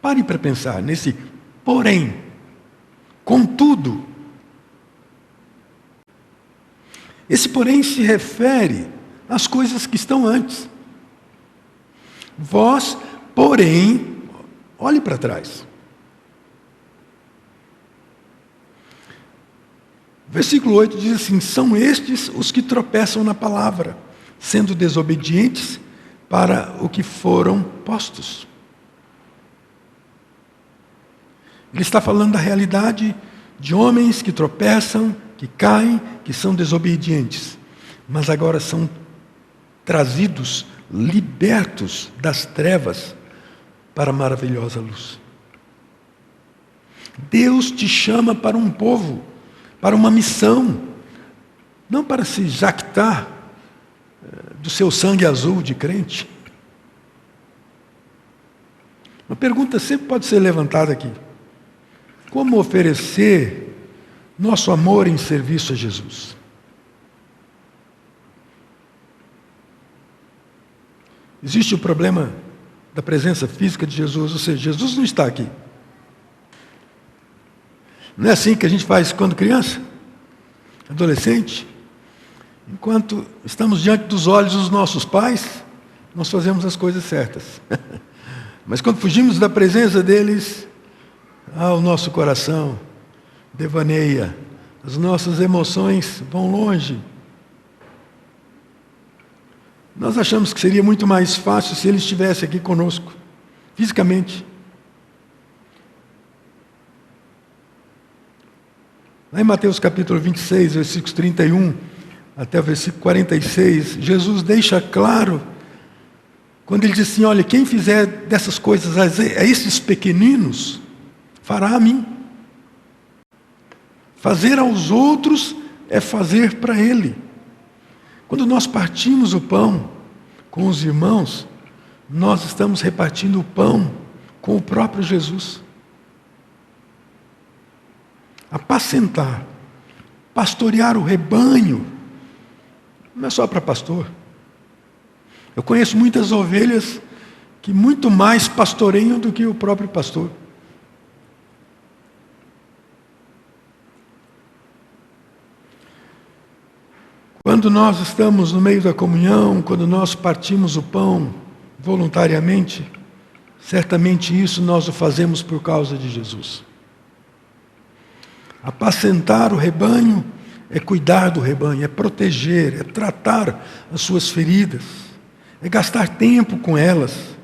Pare para pensar nesse porém. Contudo. Esse porém se refere às coisas que estão antes. Vós, porém, olhe para trás. Versículo 8 diz assim: são estes os que tropeçam na palavra, sendo desobedientes para o que foram postos. Ele está falando da realidade de homens que tropeçam, que caem, que são desobedientes, mas agora são trazidos, libertos das trevas para a maravilhosa luz. Deus te chama para um povo, para uma missão, não para se jactar do seu sangue azul de crente. Uma pergunta sempre pode ser levantada aqui: como oferecer nosso amor em serviço a Jesus? Existe o problema da presença física de Jesus, ou seja, Jesus não está aqui. Não é assim que a gente faz quando criança, adolescente? Enquanto estamos diante dos olhos dos nossos pais, nós fazemos as coisas certas. Mas quando fugimos da presença deles, o nosso coração devaneia, as nossas emoções vão longe. Nós achamos que seria muito mais fácil se ele estivesse aqui conosco, fisicamente. Lá em Mateus capítulo 26, versículos 31 até o versículo 46, Jesus deixa claro, quando ele diz assim: olha, quem fizer dessas coisas a esses pequeninos, fará a mim. Fazer aos outros é fazer para ele. Quando nós partimos o pão com os irmãos, nós estamos repartindo o pão com o próprio Jesus. Apacentar, pastorear o rebanho, não é só para pastor. Eu conheço muitas ovelhas que muito mais pastoreiam do que o próprio pastor. Quando nós estamos no meio da comunhão, quando nós partimos o pão voluntariamente, certamente isso nós o fazemos por causa de Jesus. Apacentar o rebanho é cuidar do rebanho, é proteger, é tratar as suas feridas, é gastar tempo com elas.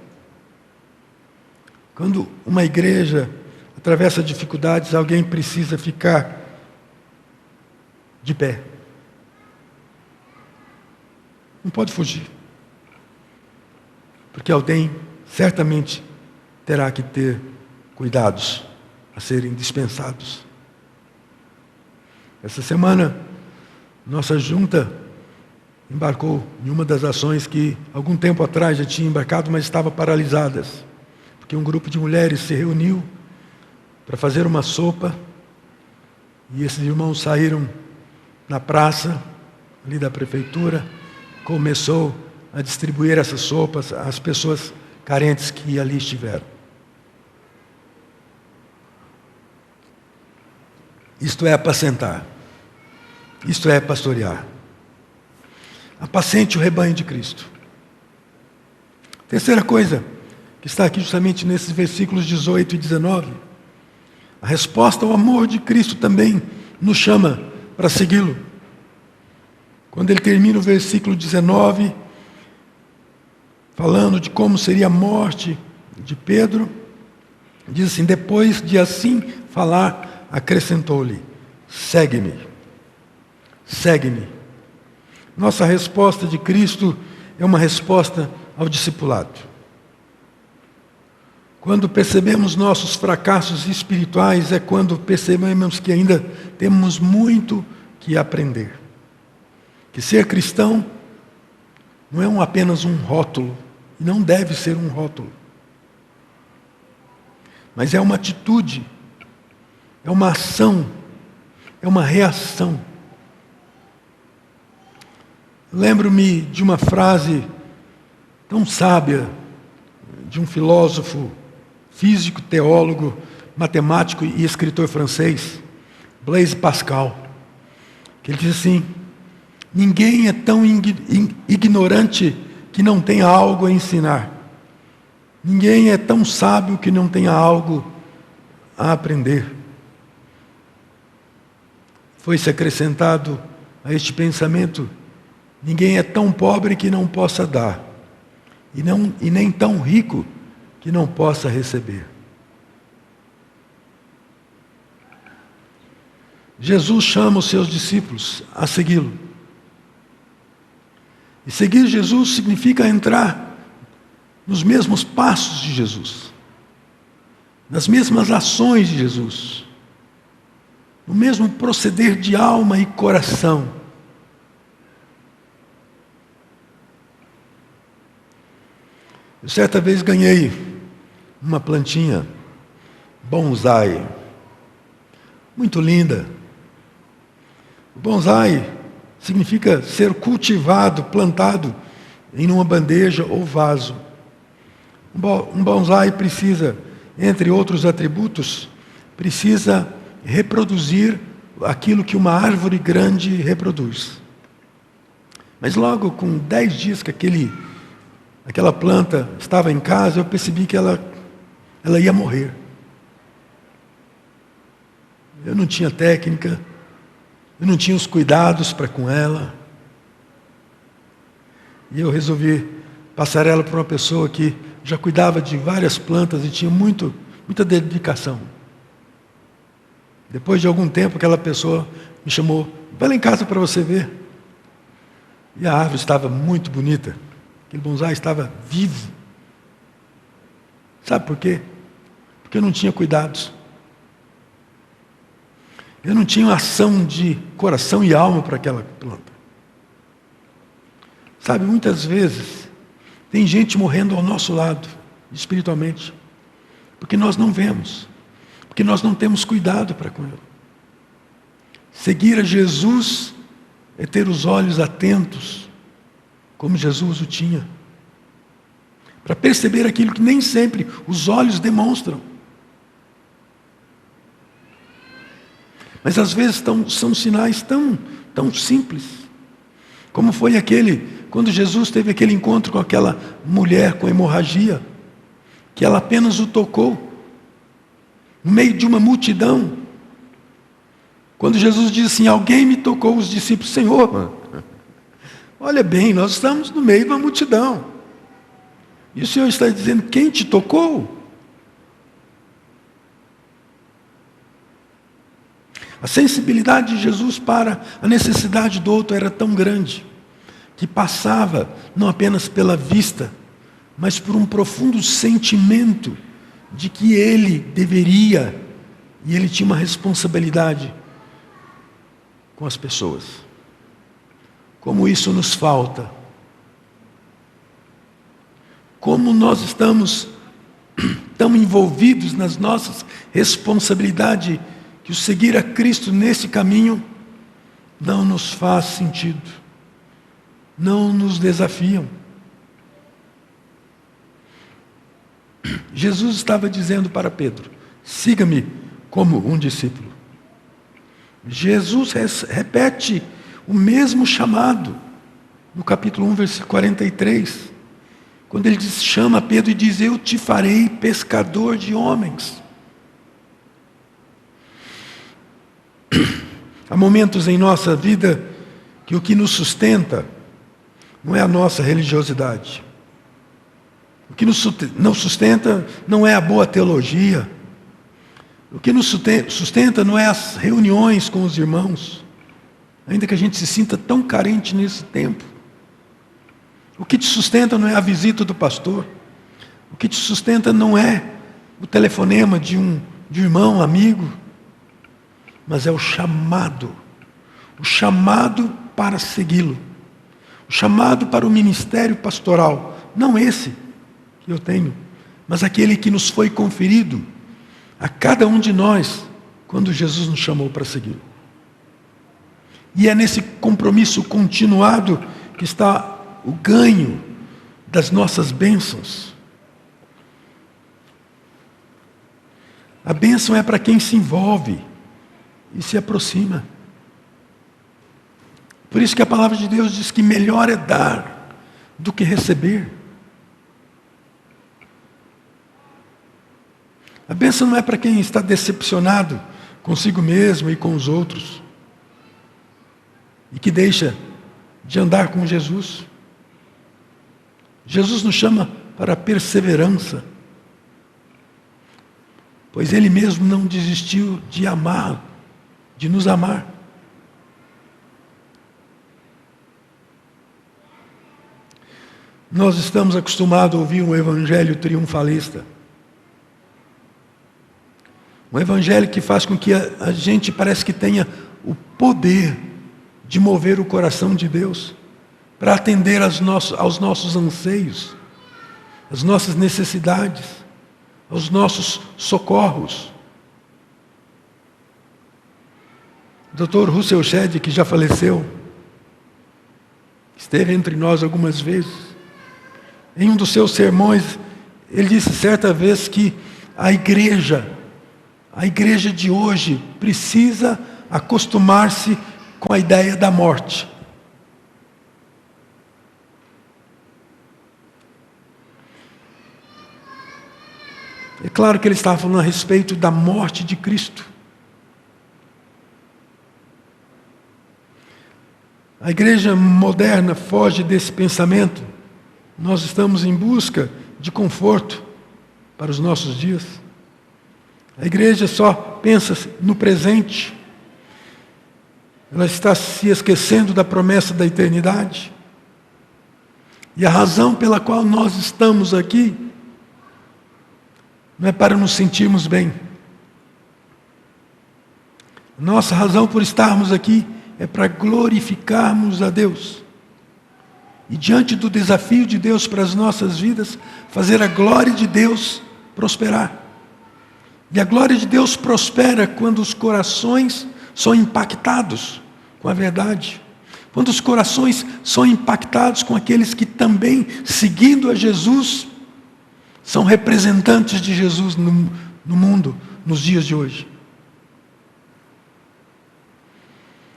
Quando uma igreja atravessa dificuldades, alguém precisa ficar de pé. Não pode fugir. porque alguém certamente terá que ter cuidados a serem dispensados. Essa semana, nossa junta embarcou em uma das ações que algum tempo atrás já tinha embarcado, mas estava paralisadas, porque um grupo de mulheres se reuniu para fazer uma sopa, e esses irmãos saíram na praça ali da prefeitura, começou a distribuir essas sopas às pessoas carentes que ali estiveram. Isto é apacentar, isto é pastorear. Apacente o rebanho de Cristo. Terceira coisa, que está aqui justamente nesses versículos 18 e 19, a resposta ao amor de Cristo também nos chama para segui-lo. Quando ele termina o versículo 19, falando de como seria a morte de Pedro, diz assim: depois de assim falar, acrescentou-lhe: segue-me, segue-me. Nossa resposta de Cristo é uma resposta ao discipulado. Quando percebemos nossos fracassos espirituais, é quando percebemos que ainda temos muito que aprender. Que ser cristão não é apenas um rótulo, e não deve ser um rótulo, mas é uma atitude, é uma ação, é uma reação. Lembro-me de uma frase tão sábia de um filósofo, físico, teólogo, matemático e escritor francês, Blaise Pascal, que ele diz assim: ninguém é tão ignorante que não tenha algo a ensinar. Ninguém é tão sábio que não tenha algo a aprender. Foi-se acrescentado a este pensamento: ninguém é tão pobre que não possa dar, e nem tão rico que não possa receber. Jesus chama os seus discípulos a segui-lo. E seguir Jesus significa entrar nos mesmos passos de Jesus, nas mesmas ações de Jesus, no mesmo proceder de alma e coração. Eu certa vez ganhei uma plantinha bonsai, muito linda. O bonsai significa ser cultivado, plantado em uma bandeja ou vaso. Um bonsai precisa, entre outros atributos, precisa reproduzir aquilo que uma árvore grande reproduz. Mas logo com 10 dias que aquela planta estava em casa, eu percebi que ela ia morrer. Eu não tinha técnica, eu não tinha os cuidados para com ela. E eu resolvi passar ela para uma pessoa que já cuidava de várias plantas e tinha muita dedicação. Depois de algum tempo, aquela pessoa me chamou: vai lá em casa para você ver. E a árvore estava muito bonita. Aquele bonsai estava vivo. Sabe por quê? Porque eu não tinha cuidados. Eu não tinha ação de coração e alma para aquela planta. Sabe, muitas vezes tem gente morrendo ao nosso lado, espiritualmente, porque nós não vemos, porque nós não temos cuidado para com ela. Seguir a Jesus é ter os olhos atentos, como Jesus o tinha, para perceber aquilo que nem sempre os olhos demonstram. Mas às vezes são sinais tão simples, como foi quando Jesus teve aquele encontro com aquela mulher com hemorragia, que ela apenas o tocou, no meio de uma multidão. Quando Jesus disse assim: alguém me tocou, os discípulos: Senhor, olha bem, nós estamos no meio de uma multidão, e o Senhor está dizendo: quem te tocou? A sensibilidade de Jesus para a necessidade do outro era tão grande, que passava não apenas pela vista, mas por um profundo sentimento de que ele deveria e ele tinha uma responsabilidade com as pessoas. Como isso nos falta. Como nós estamos tão envolvidos nas nossas responsabilidades que o seguir a Cristo nesse caminho não nos faz sentido, não nos desafiam. Jesus estava dizendo para Pedro: siga-me como um discípulo. Jesus repete o mesmo chamado no capítulo 1, versículo 43, quando ele chama Pedro e diz: eu te farei pescador de homens. Há momentos em nossa vida que o que nos sustenta não é a nossa religiosidade. O que nos sustenta não é a boa teologia. O que nos sustenta não é as reuniões com os irmãos, ainda que a gente se sinta tão carente nesse tempo. O que te sustenta não é a visita do pastor. O que te sustenta não é o telefonema de um irmão, amigo, mas é o chamado para segui-lo, o chamado para o ministério pastoral, não esse que eu tenho, mas aquele que nos foi conferido a cada um de nós, quando Jesus nos chamou para segui-lo. E é nesse compromisso continuado que está o ganho das nossas bênçãos. A bênção é para quem se envolve e se aproxima. Por isso que a palavra de Deus diz que melhor é dar do que receber. A bênção não é para quem está decepcionado consigo mesmo e com os outros, e que deixa de andar com Jesus. Jesus nos chama para a perseverança, pois Ele mesmo não desistiu de amar, de nos amar. Nós estamos acostumados a ouvir um evangelho triunfalista. Um evangelho que faz com que a gente parece que tenha o poder de mover o coração de Deus para atender aos nossos anseios, às nossas necessidades, aos nossos socorros. O Dr. Russell Shedd, que já faleceu, esteve entre nós algumas vezes. Em um dos seus sermões, ele disse certa vez que a igreja de hoje precisa acostumar-se com a ideia da morte. É claro que ele estava falando a respeito da morte de Cristo. A igreja moderna foge desse pensamento. Nós estamos em busca de conforto para os nossos dias. A igreja só pensa no presente. Ela está se esquecendo da promessa da eternidade. E a razão pela qual nós estamos aqui não é para nos sentirmos bem. Nossa razão por estarmos aqui é para glorificarmos a Deus. E diante do desafio de Deus para as nossas vidas, fazer a glória de Deus prosperar. E a glória de Deus prospera quando os corações são impactados com a verdade. Quando os corações são impactados com aqueles que também, seguindo a Jesus, são representantes de Jesus no mundo, nos dias de hoje.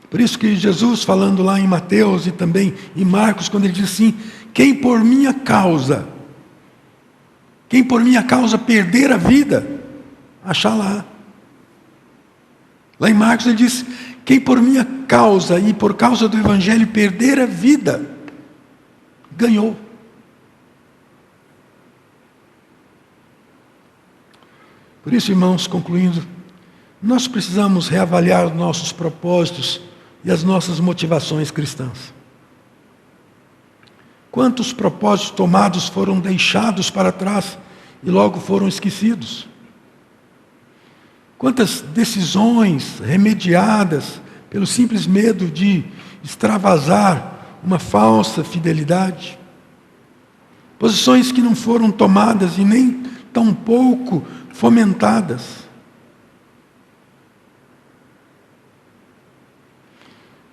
Por isso que Jesus, falando lá em Mateus e também em Marcos, quando ele diz assim: quem por minha causa perder a vida, achá-la. Lá em Marcos ele diz: quem por minha causa e por causa do Evangelho perder a vida, ganhou. Por isso, irmãos, concluindo, nós precisamos reavaliar os nossos propósitos e as nossas motivações cristãs. Quantos propósitos tomados foram deixados para trás e logo foram esquecidos? Quantas decisões remediadas pelo simples medo de extravasar uma falsa fidelidade? Posições que não foram tomadas e nem tampouco fomentadas.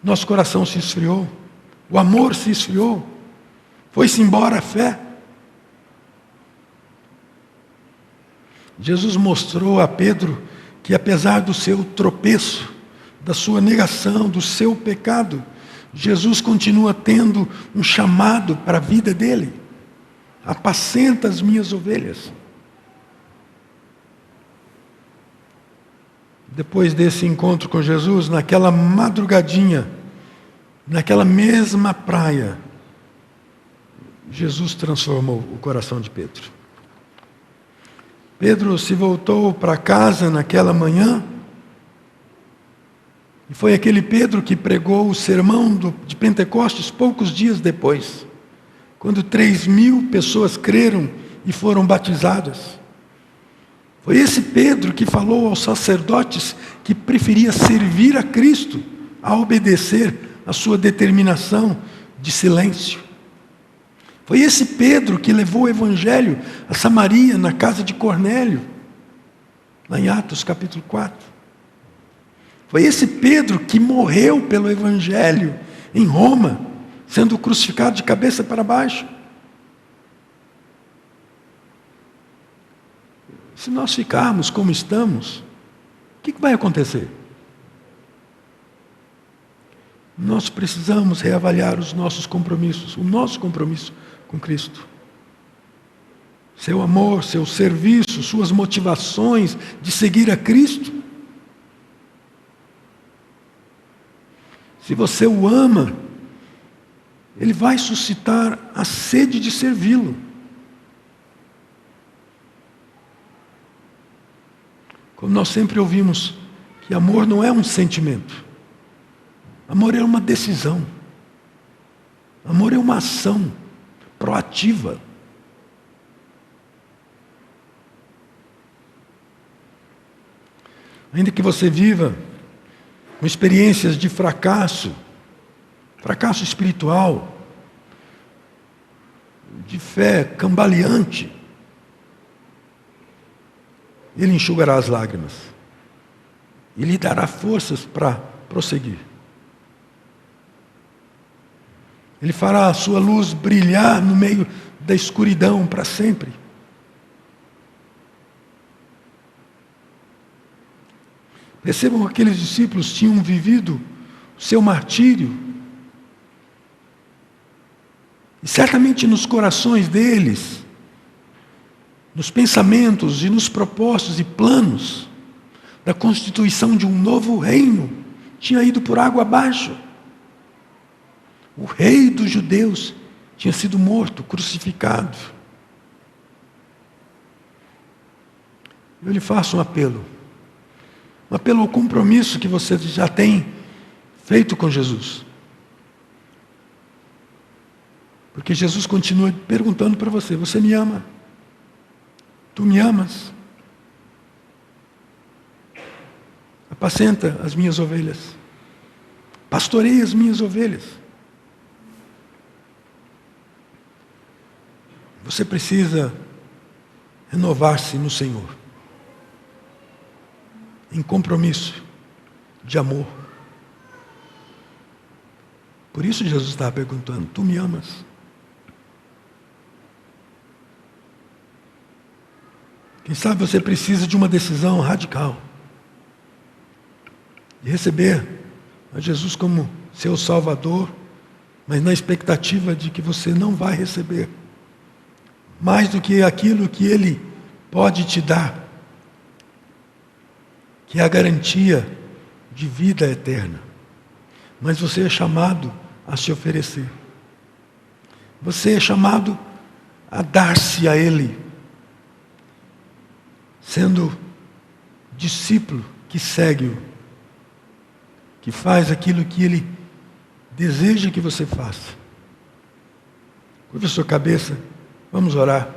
Nosso coração se esfriou, o amor se esfriou, foi-se embora a fé. Jesus mostrou a Pedro que apesar do seu tropeço, da sua negação, do seu pecado, Jesus continua tendo um chamado para a vida dele. Apacenta as minhas ovelhas. Depois desse encontro com Jesus, naquela madrugadinha, naquela mesma praia, Jesus transformou o coração de Pedro. Pedro se voltou para casa naquela manhã, e foi aquele Pedro que pregou o sermão de Pentecostes poucos dias depois, quando 3.000 pessoas creram e foram batizadas. Foi esse Pedro que falou aos sacerdotes que preferia servir a Cristo a obedecer a sua determinação de silêncio. Foi esse Pedro que levou o Evangelho a Samaria, na casa de Cornélio, lá em Atos capítulo 4. Foi esse Pedro que morreu pelo Evangelho em Roma, sendo crucificado de cabeça para baixo. Se nós ficarmos como estamos, o que vai acontecer? Nós precisamos reavaliar os nossos compromissos, o nosso compromisso com Cristo. Seu amor, seu serviço, suas motivações de seguir a Cristo. Se você o ama, Ele vai suscitar a sede de servi-lo. Como nós sempre ouvimos, que amor não é um sentimento. Amor é uma decisão. Amor é uma ação proativa. Ainda que você viva com experiências de fracasso espiritual, de fé cambaleante, Ele enxugará as lágrimas e lhe dará forças para prosseguir. Ele fará a sua luz brilhar no meio da escuridão para sempre. Percebam que aqueles discípulos tinham vivido o seu martírio. E certamente nos corações deles, nos pensamentos e nos propósitos e planos da constituição de um novo reino, tinha ido por água abaixo. O rei dos judeus tinha sido morto, crucificado. Eu lhe faço um apelo ao compromisso que você já tem feito com Jesus. Porque Jesus continua perguntando para você: você me ama? Tu me amas? Apacenta as minhas ovelhas. Pastoreia as minhas ovelhas. Você precisa renovar-se no Senhor, em compromisso de amor. Por isso Jesus estava perguntando: tu me amas? Quem sabe você precisa de uma decisão radical, de receber a Jesus como seu Salvador, mas na expectativa de que você não vai receber mais do que aquilo que Ele pode te dar, que é a garantia de vida eterna. Mas você é chamado a se oferecer. Você é chamado a dar-se a Ele, sendo discípulo que segue-o, que faz aquilo que Ele deseja que você faça. Curva a sua cabeça, vamos orar.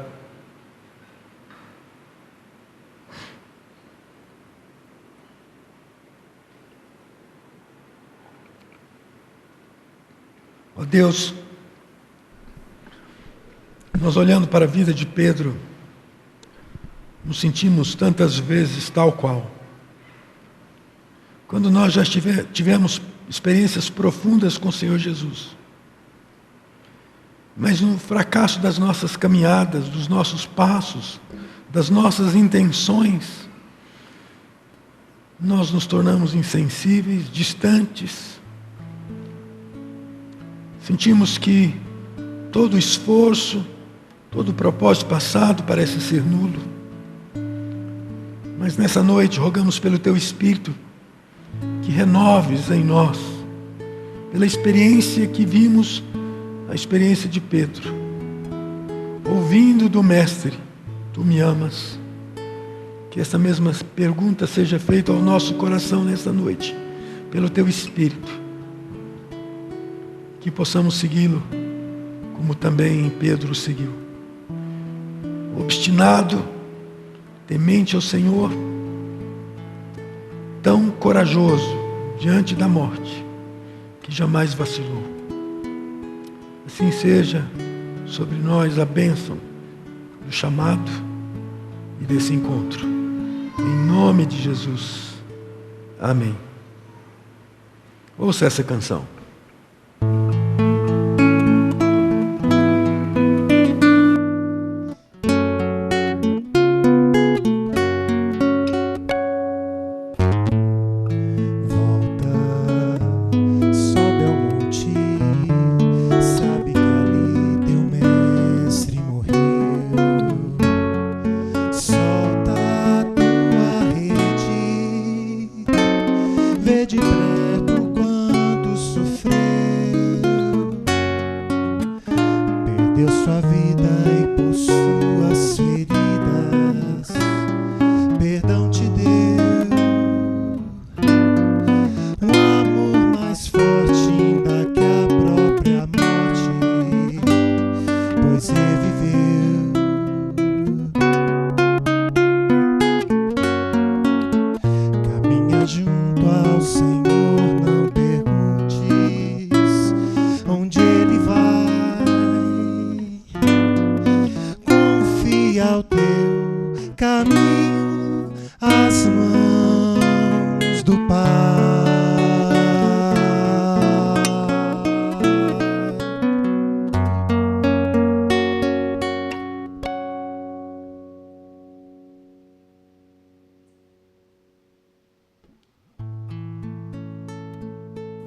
Ó Deus, nós olhando para a vida de Pedro, nos sentimos tantas vezes tal qual. Quando nós já tivemos experiências profundas com o Senhor Jesus, mas no fracasso das nossas caminhadas, dos nossos passos, das nossas intenções, nós nos tornamos insensíveis, distantes. Sentimos que todo esforço, todo propósito passado parece ser nulo. Mas nessa noite rogamos pelo Teu Espírito que renoves em nós, pela experiência que vimos, a experiência de Pedro, ouvindo do Mestre, Tu me amas. Que essa mesma pergunta seja feita ao nosso coração nesta noite, pelo Teu Espírito. Que possamos segui-lo, como também Pedro seguiu. Obstinado, temente ao Senhor, tão corajoso diante da morte, que jamais vacilou. Assim seja sobre nós a bênção do chamado e desse encontro. Em nome de Jesus. Amém. Ouça essa canção.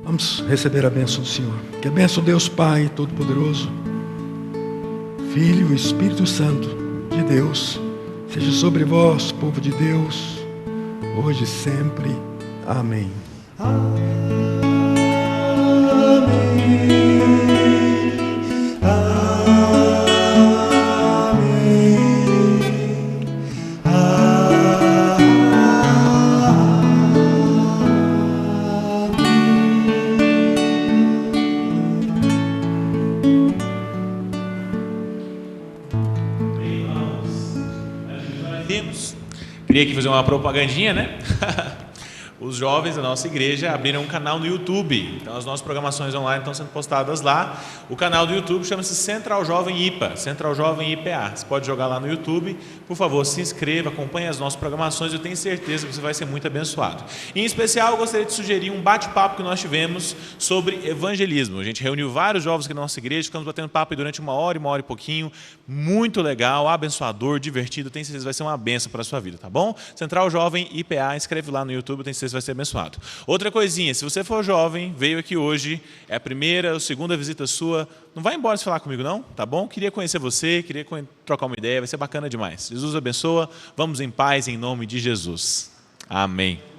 Vamos receber a bênção do Senhor. Que a bênção de Deus Pai Todo-Poderoso, Filho e Espírito Santo de Deus, seja sobre vós, povo de Deus, hoje e sempre. Amém. Queria aqui fazer uma propagandinha, né? Os jovens da nossa igreja abriram um canal no YouTube. Então as nossas programações online estão sendo postadas lá. O canal do YouTube chama-se Central Jovem IPA, Central Jovem IPA. Você pode jogar lá no YouTube. Por favor, se inscreva, acompanhe as nossas programações. Eu tenho certeza que você vai ser muito abençoado. Em especial, eu gostaria de sugerir um bate-papo que nós tivemos sobre evangelismo. A gente reuniu vários jovens aqui na nossa igreja, ficamos batendo papo durante uma hora e pouquinho. Muito legal, abençoador, divertido. Tenho certeza que vai ser uma bênção para a sua vida, tá bom? Central Jovem IPA, inscreve lá no YouTube, tenho certeza que vai ser abençoado. Outra coisinha, se você for jovem, veio aqui hoje, é a primeira ou segunda visita sua, não vai embora se falar comigo não, tá bom? Queria conhecer você, queria trocar uma ideia, vai ser bacana demais. Jesus abençoa, vamos em paz em nome de Jesus. Amém.